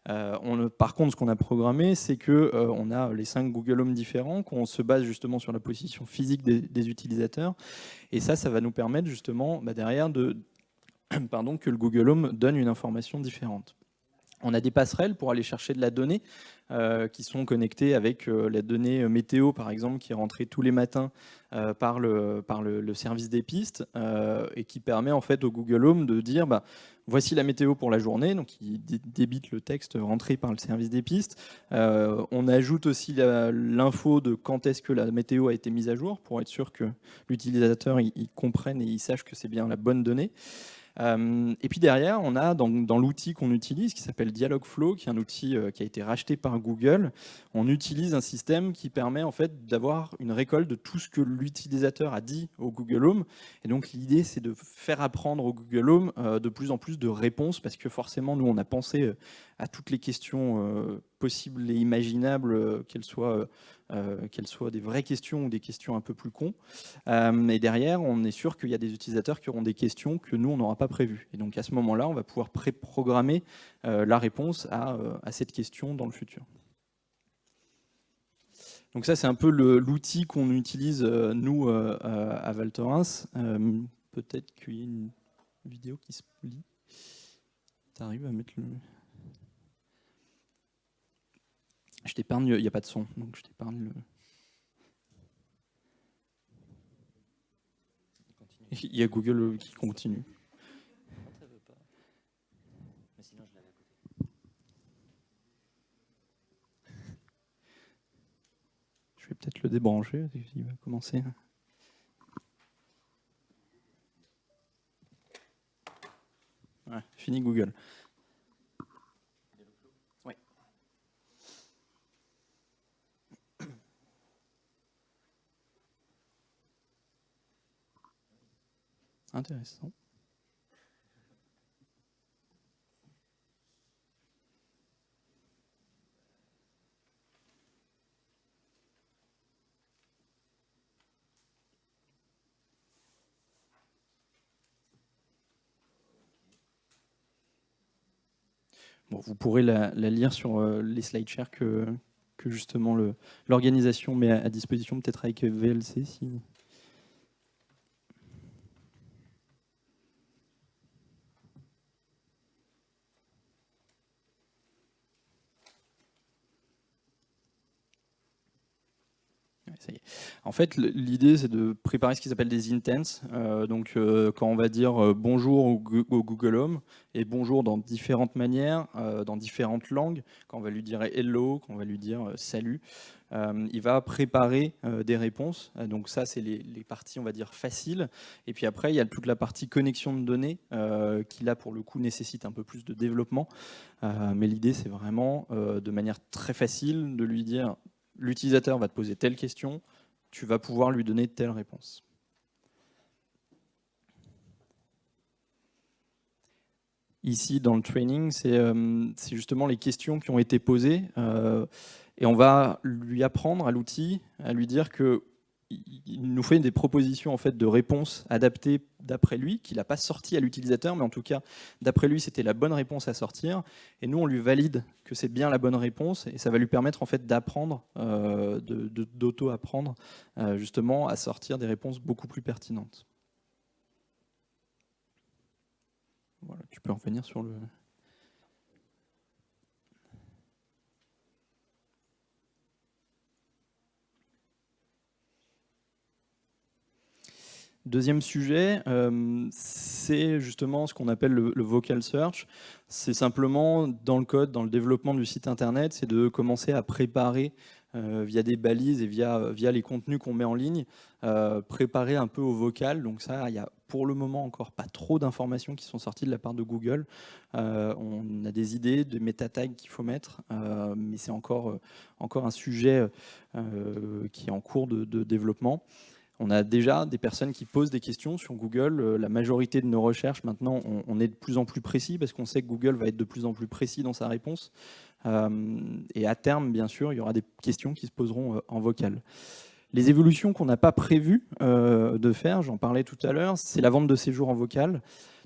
Par contre, ce qu'on a programmé, c'est qu'on a les 5 Google Home différents, qu'on se base justement sur la position physique des utilisateurs. Et ça va nous permettre justement derrière que le Google Home donne une information différente. On a des passerelles pour aller chercher de la donnée qui sont connectées avec la donnée météo, par exemple, qui est rentrée tous les matins par le service des pistes et qui permet en fait au Google Home de dire voici la météo pour la journée, donc il débite le texte rentré par le service des pistes. On ajoute aussi l'info de quand est-ce que la météo a été mise à jour pour être sûr que l'utilisateur il comprenne et il sache que c'est bien la bonne donnée. Et puis derrière, on a dans l'outil qu'on utilise, qui s'appelle Dialogflow, qui est un outil qui a été racheté par Google, on utilise un système qui permet en fait d'avoir une récolte de tout ce que l'utilisateur a dit au Google Home. Et donc l'idée, c'est de faire apprendre au Google Home de plus en plus de réponses, parce que forcément, nous, on a pensé à toutes les questions possibles et imaginables, qu'elles soient des vraies questions ou des questions un peu plus cons. Et derrière, on est sûr qu'il y a des utilisateurs qui auront des questions que nous, on n'aura pas prévues. Et donc à ce moment-là, on va pouvoir préprogrammer la réponse à cette question dans le futur. Donc ça, c'est un peu l'outil qu'on utilise, nous, à Val Thorens. Peut-être qu'il y a une vidéo qui se lit. Tu arrives à mettre le... Je t'épargne, il n'y a pas de son, donc je t'épargne le... Il y a Google qui continue. Je vais peut-être le débrancher, il va commencer. Ouais, fini Google. Oui. Intéressant. Bon, vous pourrez la lire sur les SlideShare que justement l'organisation met à disposition, peut-être avec VLC si... Ça y est. En fait, l'idée, c'est de préparer ce qui s'appelle des intents. Donc, quand on va dire bonjour au Google Home, et bonjour dans différentes manières, dans différentes langues, quand on va lui dire hello, quand on va lui dire salut, il va préparer des réponses. Donc ça, c'est les parties, on va dire, faciles. Et puis après, il y a toute la partie connexion de données qui, là, pour le coup, nécessite un peu plus de développement. Mais l'idée, c'est vraiment, de manière très facile, de lui dire l'utilisateur va te poser telle question, tu vas pouvoir lui donner telle réponse. Ici, dans le training, c'est justement les questions qui ont été posées et on va lui apprendre à l'outil, à lui dire que il nous fait des propositions en fait de réponses adaptées d'après lui, qu'il n'a pas sorti à l'utilisateur, mais en tout cas, d'après lui, c'était la bonne réponse à sortir. Et nous, on lui valide que c'est bien la bonne réponse, et ça va lui permettre en fait d'apprendre, d'auto-apprendre, justement, à sortir des réponses beaucoup plus pertinentes. Voilà, tu peux revenir sur le... Deuxième sujet, c'est justement ce qu'on appelle le vocal search. C'est simplement dans le code, dans le développement du site internet, c'est de commencer à préparer via des balises et via les contenus qu'on met en ligne, préparer un peu au vocal. Donc ça, il y a pour le moment encore pas trop d'informations qui sont sorties de la part de Google. On a des idées de méta-tags qu'il faut mettre, mais c'est encore un sujet qui est en cours de développement. On a déjà des personnes qui posent des questions sur Google. La majorité de nos recherches, maintenant, on est de plus en plus précis parce qu'on sait que Google va être de plus en plus précis dans sa réponse. Et à terme, bien sûr, il y aura des questions qui se poseront en vocal. Les évolutions qu'on n'a pas prévu de faire, j'en parlais tout à l'heure, c'est la vente de séjours en vocal.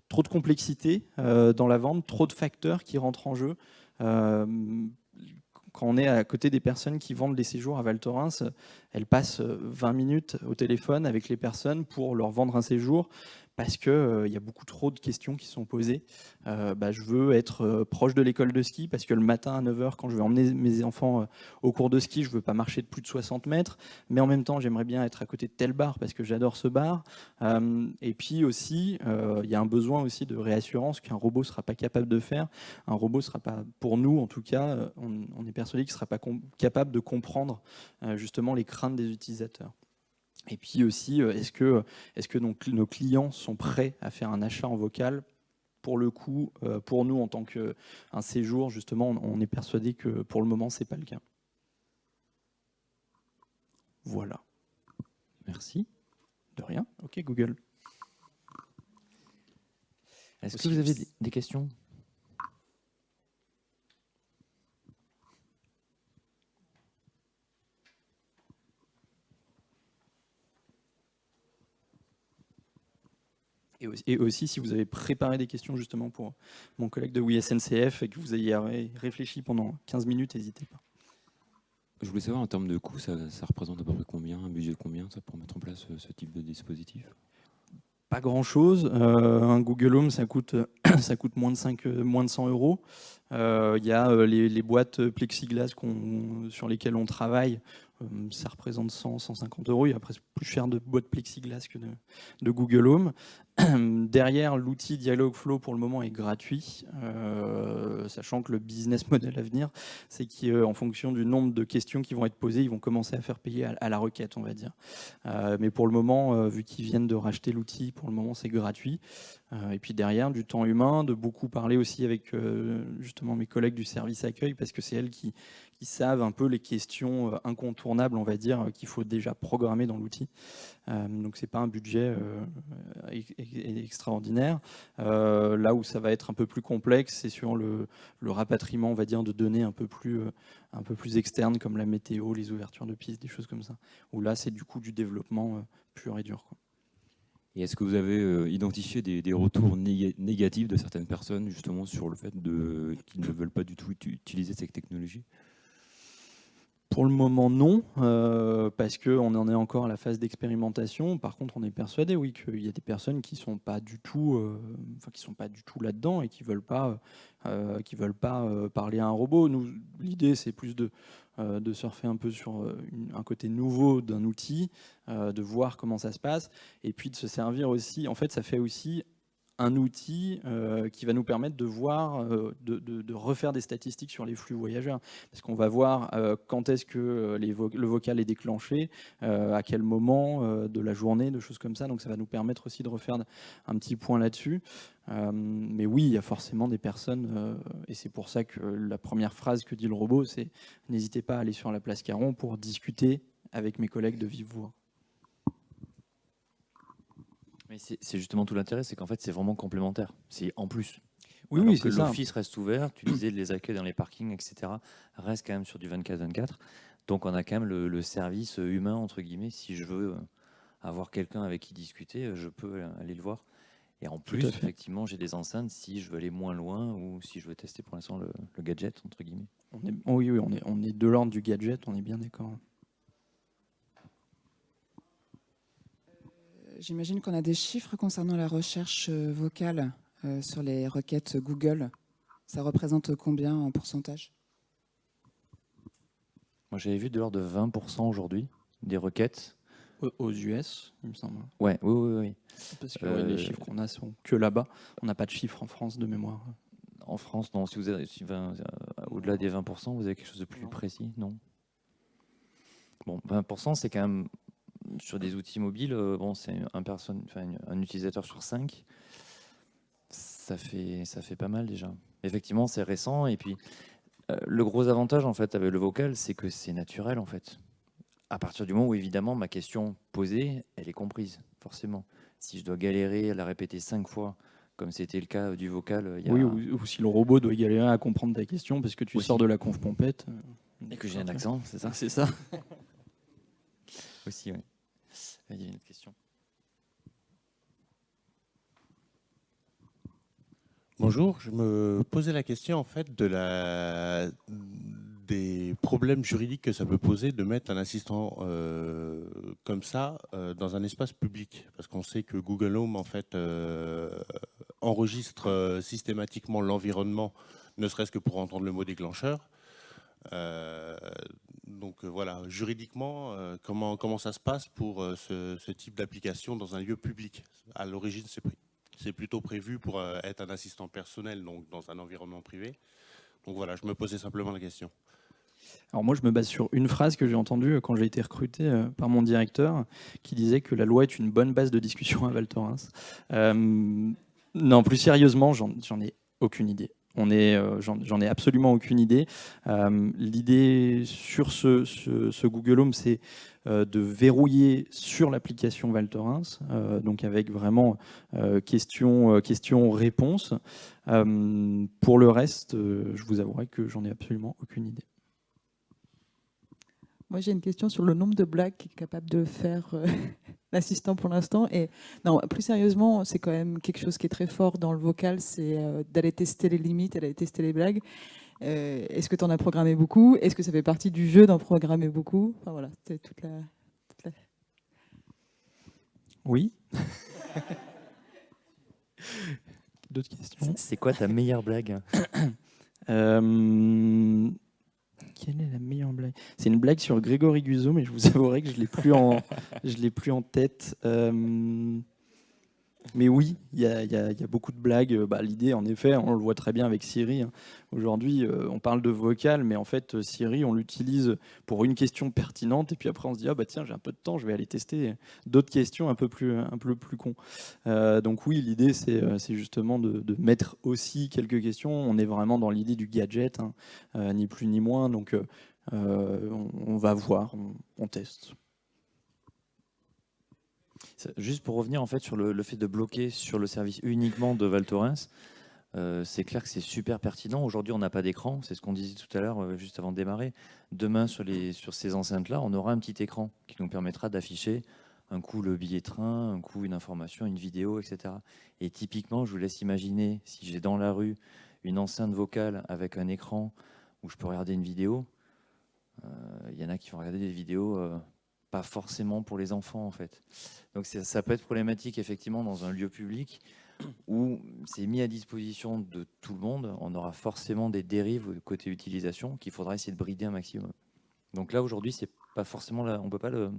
Trop de complexité dans la vente, trop de facteurs qui rentrent en jeu. Quand on est à côté des personnes qui vendent des séjours à Val Thorens, elles passent 20 minutes au téléphone avec les personnes pour leur vendre un séjour parce qu'il y a beaucoup trop de questions qui sont posées. Je veux être proche de l'école de ski parce que le matin à 9h, quand je vais emmener mes enfants au cours de ski, je ne veux pas marcher de plus de 60 mètres, mais en même temps, j'aimerais bien être à côté de tel bar parce que j'adore ce bar. Et puis aussi, il y a un besoin aussi de réassurance qu'un robot ne sera pas capable de faire. Un robot ne sera pas, pour nous en tout cas, on est persuadé qu'il ne sera pas capable de comprendre justement les craintes des utilisateurs. Et puis aussi, est-ce que donc, nos clients sont prêts à faire un achat en vocal ? Pour le coup, pour nous, en tant qu'un séjour, justement, on est persuadé que pour le moment, ce n'est pas le cas. Voilà. Merci. De rien. OK, Google. Est-ce que vous avez des questions ? Et aussi, si vous avez préparé des questions justement pour mon collègue de SNCF et que vous ayez réfléchi pendant 15 minutes, n'hésitez pas. Je voulais savoir en termes de coût, ça représente à peu près combien, un budget de combien ça pour mettre en place ce type de dispositif ? Pas grand-chose. Un Google Home, ça coûte moins de 100 euros. Il y a les boîtes plexiglas sur lesquelles on travaille. Ça représente 100-150 euros. Il y a presque plus cher de boîtes plexiglas que de Google Home. Derrière, l'outil Dialogflow, pour le moment, est gratuit, sachant que le business model à venir, c'est qu'en fonction du nombre de questions qui vont être posées, ils vont commencer à faire payer à la requête, on va dire. Mais pour le moment, vu qu'ils viennent de racheter l'outil, pour le moment, c'est gratuit. Et puis derrière, du temps humain, de beaucoup parler aussi avec justement mes collègues du service accueil, parce que c'est elles qui savent un peu les questions incontournables, on va dire, qu'il faut déjà programmer dans l'outil. Donc c'est pas un budget extraordinaire. Là où ça va être un peu plus complexe, c'est sur le rapatriement, on va dire, de données un peu plus externes, comme la météo, les ouvertures de pistes, des choses comme ça. Où là, c'est du coup du développement pur et dur, quoi. Et est-ce que vous avez identifié des retours négatifs de certaines personnes justement sur le fait qu'ils ne veulent pas du tout utiliser cette technologie ? Pour le moment, non, parce qu'on en est encore à la phase d'expérimentation. Par contre, on est persuadé, oui, qu'il y a des personnes qui sont pas du tout là-dedans et qui veulent pas parler à un robot. Nous, l'idée, c'est plus de surfer un peu sur un côté nouveau d'un outil, de voir comment ça se passe, et puis de se servir aussi. En fait, ça fait aussi un outil qui va nous permettre de voir, de refaire des statistiques sur les flux voyageurs. Parce qu'on va voir quand est-ce que le vocal est déclenché, à quel moment de la journée, de choses comme ça. Donc ça va nous permettre aussi de refaire un petit point là-dessus. Mais oui, il y a forcément des personnes, et c'est pour ça que la première phrase que dit le robot, c'est « N'hésitez pas à aller sur la place Caron pour discuter avec mes collègues de vive voix ». Mais c'est justement tout l'intérêt, c'est qu'en fait c'est vraiment complémentaire, c'est en plus. Oui, que c'est ça. l'office reste ouvert, tu disais les accueils dans les parkings, etc. reste quand même sur du 24/24. Donc on a quand même le service humain, entre guillemets. Si je veux avoir quelqu'un avec qui discuter, je peux aller le voir. Et en plus, effectivement, j'ai des enceintes si je veux aller moins loin ou si je veux tester pour l'instant le gadget, entre guillemets. Oui, on est de l'ordre du gadget, on est bien d'accord. J'imagine qu'on a des chiffres concernant la recherche vocale sur les requêtes Google. Ça représente combien en pourcentage ? Moi, j'avais vu de l'ordre de 20% aujourd'hui des requêtes. aux US, il me semble. Ouais, oui. Parce que les chiffres qu'on a sont que là-bas. On n'a pas de chiffres en France de mémoire. En France, non. Si vous avez au-delà des 20%, vous avez quelque chose de plus précis, non? Bon, 20%, c'est quand même sur des outils mobiles. Bon, c'est un utilisateur sur 5. Ça fait pas mal déjà. Effectivement, c'est récent. Et puis, le gros avantage en fait avec le vocal, c'est que c'est naturel en fait. À partir du moment où évidemment ma question posée, elle est comprise forcément. Si je dois galérer à la répéter 5 fois, comme c'était le cas du vocal, il y a... Oui, ou si le robot doit galérer à comprendre ta question parce que tu sors de la conf pompette. Et que j'ai un accent, c'est ça? C'est ça. Aussi, oui. Il y a une autre question. Bonjour, je me posais la question en fait des problèmes juridiques que ça peut poser de mettre un assistant comme ça dans un espace public, parce qu'on sait que Google Home en fait enregistre systématiquement l'environnement, ne serait-ce que pour entendre le mot déclencheur. Donc voilà, juridiquement, comment ça se passe pour ce type d'application dans un lieu public? À l'origine, c'est plutôt prévu pour être un assistant personnel, donc dans un environnement privé. Donc voilà, je me posais simplement la question. Alors moi, je me base sur une phrase que j'ai entendue quand j'ai été recruté par mon directeur, qui disait que la loi est une bonne base de discussion à Val Thorens. Non, plus sérieusement, j'en ai aucune idée. J'en ai absolument aucune idée. L'idée sur ce Google Home, c'est de verrouiller sur l'application Val Thorens, donc avec vraiment questions-réponses. Pour le reste, je vous avouerai que j'en ai absolument aucune idée. Moi, j'ai une question sur le nombre de blagues qu'est capable de faire l'assistant pour l'instant. Et non, plus sérieusement, c'est quand même quelque chose qui est très fort dans le vocal, c'est d'aller tester les limites, d'aller tester les blagues. Est-ce que tu en as programmé beaucoup? Est-ce que ça fait partie du jeu d'en programmer beaucoup? Enfin voilà, c'est toute la... Oui. D'autres questions? C'est quoi ta meilleure blague? Quelle est la meilleure blague? C'est une blague sur Grégory Guzzo, mais je vous avouerai que je l'ai plus en tête. Mais oui, il y a beaucoup de blagues. L'idée, en effet, on le voit très bien avec Siri. Aujourd'hui, on parle de vocal, mais en fait, Siri, on l'utilise pour une question pertinente, et puis après, on se dit, tiens, j'ai un peu de temps, je vais aller tester d'autres questions un peu plus cons. Donc oui, l'idée, c'est justement de mettre aussi quelques questions. On est vraiment dans l'idée du gadget, ni plus ni moins. Donc, on va voir, on teste. Juste pour revenir en fait sur le fait de bloquer sur le service uniquement de Val Thorens, c'est clair que c'est super pertinent. Aujourd'hui, on n'a pas d'écran, c'est ce qu'on disait tout à l'heure juste avant de démarrer. Demain, sur ces enceintes-là, on aura un petit écran qui nous permettra d'afficher un coup le billet de train, un coup une information, une vidéo, etc. Et typiquement, je vous laisse imaginer si j'ai dans la rue une enceinte vocale avec un écran où je peux regarder une vidéo. Il y en a qui vont regarder des vidéos pas forcément pour les enfants en fait. Donc ça peut être problématique effectivement dans un lieu public où c'est mis à disposition de tout le monde. On aura forcément des dérives côté utilisation qu'il faudra essayer de brider un maximum. Donc là aujourd'hui c'est pas forcément là, on peut pas le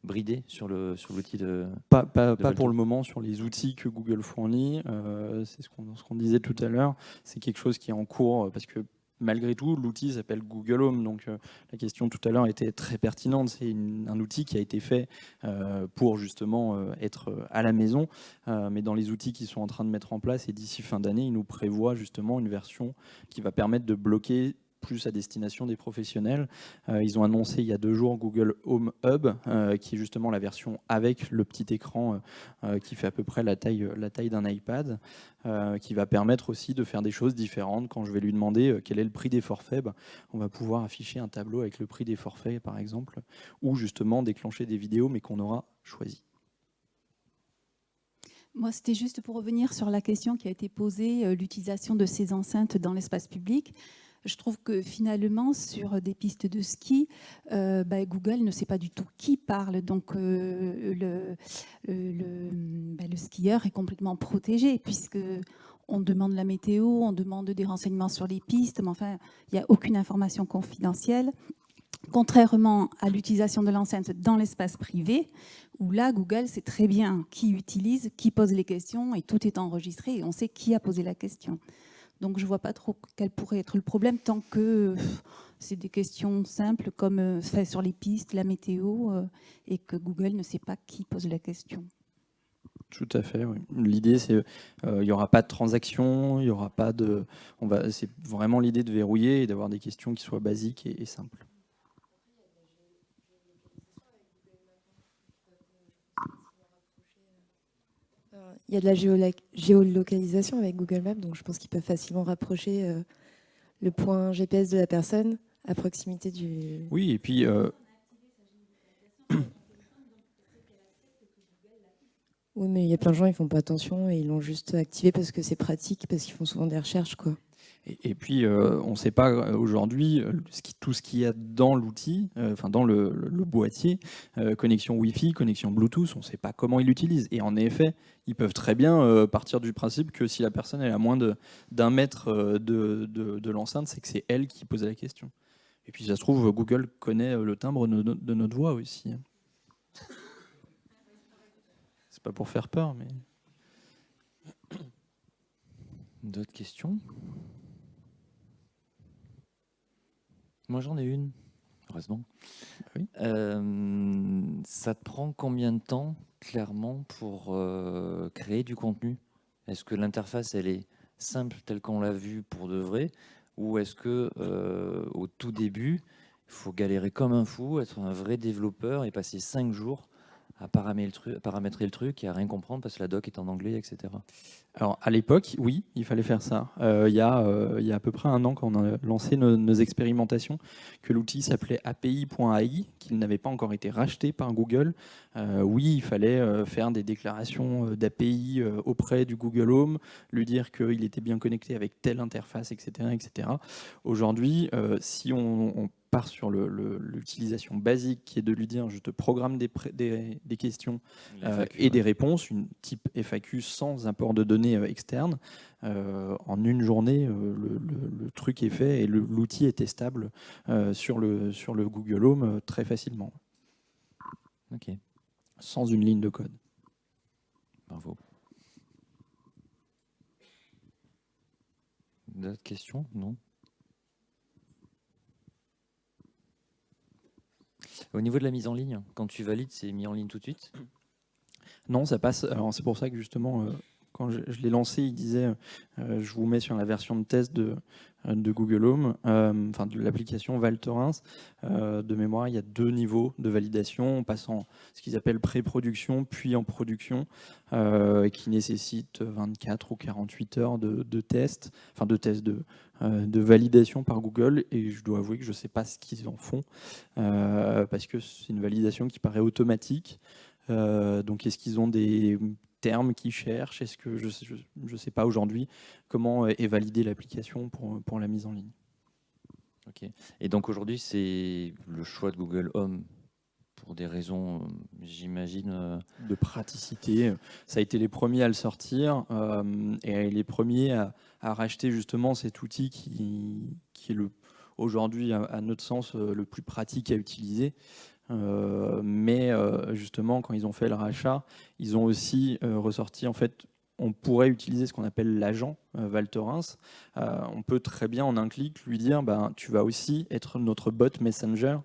brider sur l'outil de... Pas pour le moment sur les outils que Google fournit. C'est ce qu'on disait tout à l'heure. C'est quelque chose qui est en cours parce que malgré tout, l'outil s'appelle Google Home, donc la question tout à l'heure était très pertinente. C'est un outil qui a été fait pour justement être à la maison, mais dans les outils qu'ils sont en train de mettre en place, et d'ici fin d'année, ils nous prévoient justement une version qui va permettre de bloquer plus à destination des professionnels. Ils ont annoncé il y a 2 jours Google Home Hub, qui est justement la version avec le petit écran qui fait à peu près la taille d'un iPad, qui va permettre aussi de faire des choses différentes. Quand je vais lui demander quel est le prix des forfaits, on va pouvoir afficher un tableau avec le prix des forfaits, par exemple, ou justement déclencher des vidéos, mais qu'on aura choisi. Moi, c'était juste pour revenir sur la question qui a été posée, l'utilisation de ces enceintes dans l'espace public. Je trouve que finalement, sur des pistes de ski, Google ne sait pas du tout qui parle. Donc, le skieur est complètement protégé puisqu'on demande la météo, on demande des renseignements sur les pistes, mais enfin, il n'y a aucune information confidentielle. Contrairement à l'utilisation de l'enceinte dans l'espace privé, où là, Google sait très bien qui utilise, qui pose les questions, et tout est enregistré, et on sait qui a posé la question. Donc je ne vois pas trop quel pourrait être le problème, tant que c'est des questions simples, comme sur les pistes, la météo, et que Google ne sait pas qui pose la question. Tout à fait, oui. L'idée, c'est il n'y aura pas de transaction, il y aura pas de... C'est vraiment l'idée de verrouiller et d'avoir des questions qui soient basiques et simples. Il y a de la géolocalisation avec Google Maps, donc je pense qu'ils peuvent facilement rapprocher le point GPS de la personne à proximité du... Oui, et puis... Oui, mais il y a plein de gens, ils font pas attention et ils l'ont juste activé parce que c'est pratique, parce qu'ils font souvent des recherches, quoi. Et puis, on ne sait pas aujourd'hui tout ce qu'il y a dans l'outil, dans le boîtier, connexion Wi-Fi, connexion Bluetooth, on ne sait pas comment ils l'utilisent. Et en effet, ils peuvent très bien partir du principe que si la personne est à moins d'1 mètre de l'enceinte, c'est que c'est elle qui pose la question. Et puis, ça se trouve, Google connaît le timbre de notre voix aussi. C'est pas pour faire peur, mais... D'autres questions ? Moi, j'en ai une, heureusement. Oui. Ça te prend combien de temps, clairement, pour créer du contenu ? Est-ce que l'interface, elle est simple, telle qu'on l'a vue pour de vrai ? Ou est-ce que au tout début, il faut galérer comme un fou, être un vrai développeur et passer 5 jours à paramétrer le truc et à rien comprendre parce que la doc est en anglais, etc. Alors, à l'époque, oui, il fallait faire ça. Il y a à peu près 1 an, quand on a lancé nos expérimentations, que l'outil s'appelait API.ai, qu'il n'avait pas encore été racheté par Google. Oui, il fallait faire des déclarations d'API auprès du Google Home, lui dire qu'il était bien connecté avec telle interface, etc. etc. Aujourd'hui, si on part sur l'utilisation basique, qui est de lui dire je te programme des questions et des réponses, une type FAQ sans apport de données externes, en une journée, le truc est fait et l'outil est testable sur le Google Home très facilement. Ok. Sans une ligne de code. Bravo. D'autres questions ? Non ? Au niveau de la mise en ligne, quand tu valides, c'est mis en ligne tout de suite ? Non, ça passe. Alors c'est pour ça que justement, quand je l'ai lancé, il disait je vous mets sur la version de test de Google Home, de l'application Val Thorens. De mémoire, il y a 2 niveaux de validation. On passe en ce qu'ils appellent pré-production, puis en production, qui nécessite 24 ou 48 heures de tests, de validation par Google. Et je dois avouer que je ne sais pas ce qu'ils en font, parce que c'est une validation qui paraît automatique. Donc, est-ce qu'ils ont des termes qu'ils cherchent ? Est-ce que je ne sais pas aujourd'hui comment est validée l'application pour la mise en ligne. Ok. Et donc aujourd'hui, c'est le choix de Google Home pour des raisons, j'imagine... De praticité. Ça a été les premiers à le sortir et les premiers à racheter justement cet outil qui est aujourd'hui, à notre sens, le plus pratique à utiliser. Mais justement, quand ils ont fait le rachat, ils ont aussi ressorti, en fait, on pourrait utiliser ce qu'on appelle l'agent Val Thorens. On peut très bien, en un clic, lui dire tu vas aussi être notre bot Messenger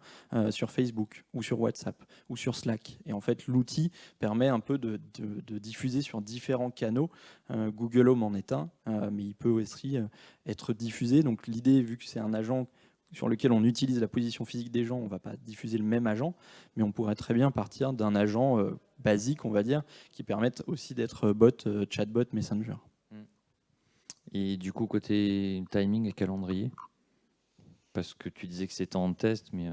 sur Facebook ou sur WhatsApp ou sur Slack. Et en fait, l'outil permet un peu de diffuser sur différents canaux. Google Home en est un, mais il peut aussi être diffusé. Donc l'idée, vu que c'est un agent sur lequel on utilise la position physique des gens, on ne va pas diffuser le même agent, mais on pourrait très bien partir d'un agent basique, on va dire, qui permette aussi d'être chatbot, messenger. Et du coup, côté timing et calendrier, parce que tu disais que c'était en test, mais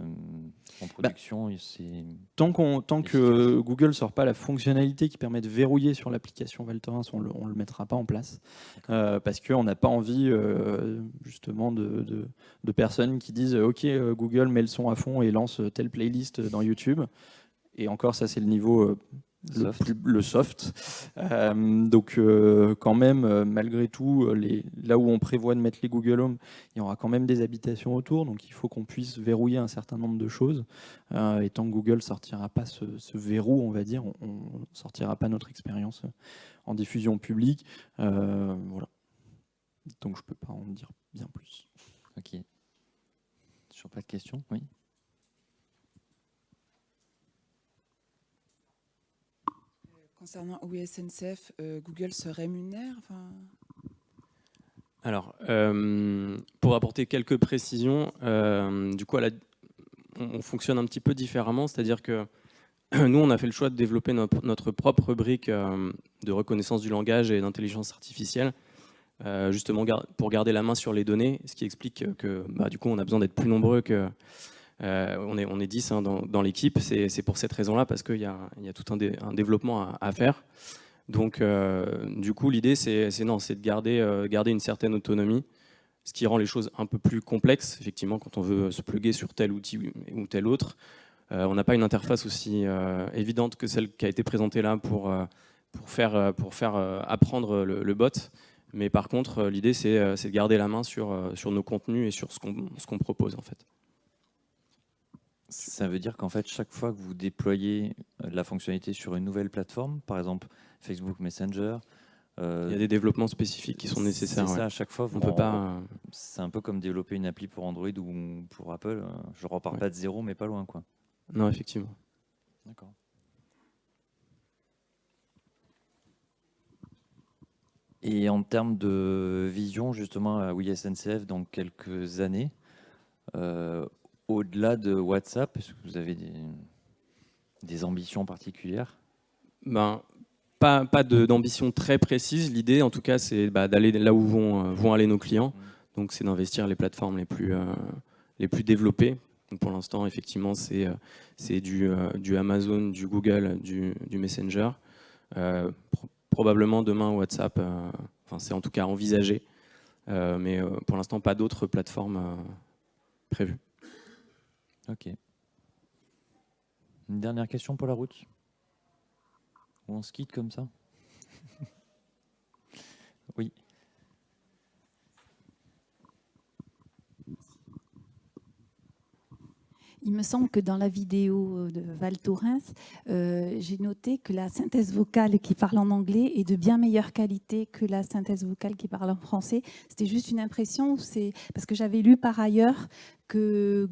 en production, c'est... Tant que Google ne sort pas la fonctionnalité qui permet de verrouiller sur l'application Val Thorens, on ne le mettra pas en place. Parce qu'on n'a pas envie, justement, de personnes qui disent « Ok, Google met le son à fond et lance telle playlist dans YouTube ». Et encore, ça, c'est le niveau le soft. Donc quand même, malgré tout, là où on prévoit de mettre les Google Home, il y aura quand même des habitations autour, donc il faut qu'on puisse verrouiller un certain nombre de choses. Et tant que Google ne sortira pas ce verrou, on va dire, on ne sortira pas notre expérience en diffusion publique. Voilà. Donc je ne peux pas en dire bien plus. Ok. Toujours pas de questions? Oui. Concernant Oui SNCF, Google se rémunère Alors, pour apporter quelques précisions, du coup, on fonctionne un petit peu différemment, c'est-à-dire que nous, on a fait le choix de développer notre propre brique de reconnaissance du langage et d'intelligence artificielle, justement pour garder la main sur les données, ce qui explique que du coup, on a besoin d'être plus nombreux que... on est 10 dans l'équipe, c'est pour cette raison-là, parce qu'il y a tout un développement à faire. Donc, du coup, l'idée, c'est de garder une certaine autonomie, ce qui rend les choses un peu plus complexes. Effectivement, quand on veut se plugger sur tel outil ou tel autre, on n'a pas une interface aussi évidente que celle qui a été présentée là pour faire apprendre le bot. Mais par contre, l'idée, c'est de garder la main sur nos contenus et sur ce qu'on propose, en fait. Ça veut dire qu'en fait, chaque fois que vous déployez la fonctionnalité sur une nouvelle plateforme, par exemple Facebook Messenger, il y a des développements spécifiques qui sont nécessaires. C'est ça, ouais. à chaque fois. On peut pas. C'est un peu comme développer une appli pour Android ou pour Apple. Je repars pas de zéro, mais pas loin, quoi. Non, effectivement. D'accord. Et en termes de vision, justement, à Oui SNCF, dans quelques années, au-delà de WhatsApp, est-ce que vous avez des ambitions particulières? Pas d'ambition très précise. L'idée, en tout cas, c'est d'aller là où vont aller nos clients. Donc, c'est d'investir les plateformes les plus développées. Donc, pour l'instant, effectivement, c'est du Amazon, du Google, du Messenger. Probablement demain WhatsApp. C'est en tout cas envisagé. Mais pour l'instant, pas d'autres plateformes prévues. Ok. Une dernière question pour la route? Ou on se quitte comme ça? Oui. Il me semble que dans la vidéo de Val Thorens, j'ai noté que la synthèse vocale qui parle en anglais est de bien meilleure qualité que la synthèse vocale qui parle en français. C'était juste une impression, parce que j'avais lu par ailleurs que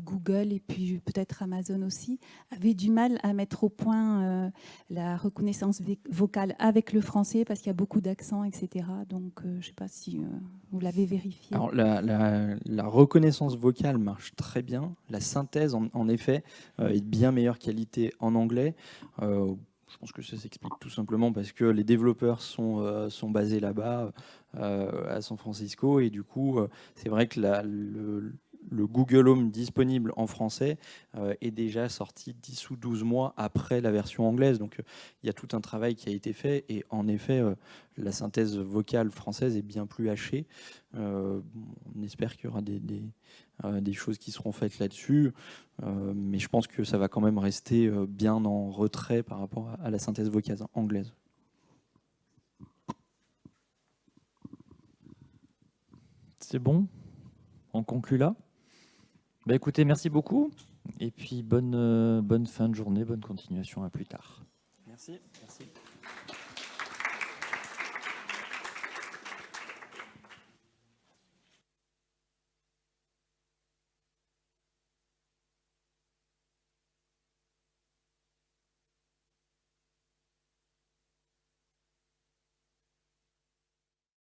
Google et puis peut-être Amazon aussi avaient du mal à mettre au point la reconnaissance vocale avec le français parce qu'il y a beaucoup d'accents, etc. Donc je ne sais pas si vous l'avez vérifié. Alors la reconnaissance vocale marche très bien. La synthèse, en effet, est de bien meilleure qualité en anglais. Je pense que ça s'explique tout simplement parce que les développeurs sont basés là-bas, à San Francisco, et du coup, c'est vrai que le Google Home disponible en français est déjà sorti 10 ou 12 mois après la version anglaise. Donc il y a tout un travail qui a été fait, et en effet, la synthèse vocale française est bien plus hachée. On espère qu'il y aura des choses qui seront faites là-dessus, mais je pense que ça va quand même rester bien en retrait par rapport à la synthèse vocale anglaise. C'est bon? On conclut là? Écoutez, merci beaucoup. Et puis bonne fin de journée, bonne continuation, à plus tard. Merci.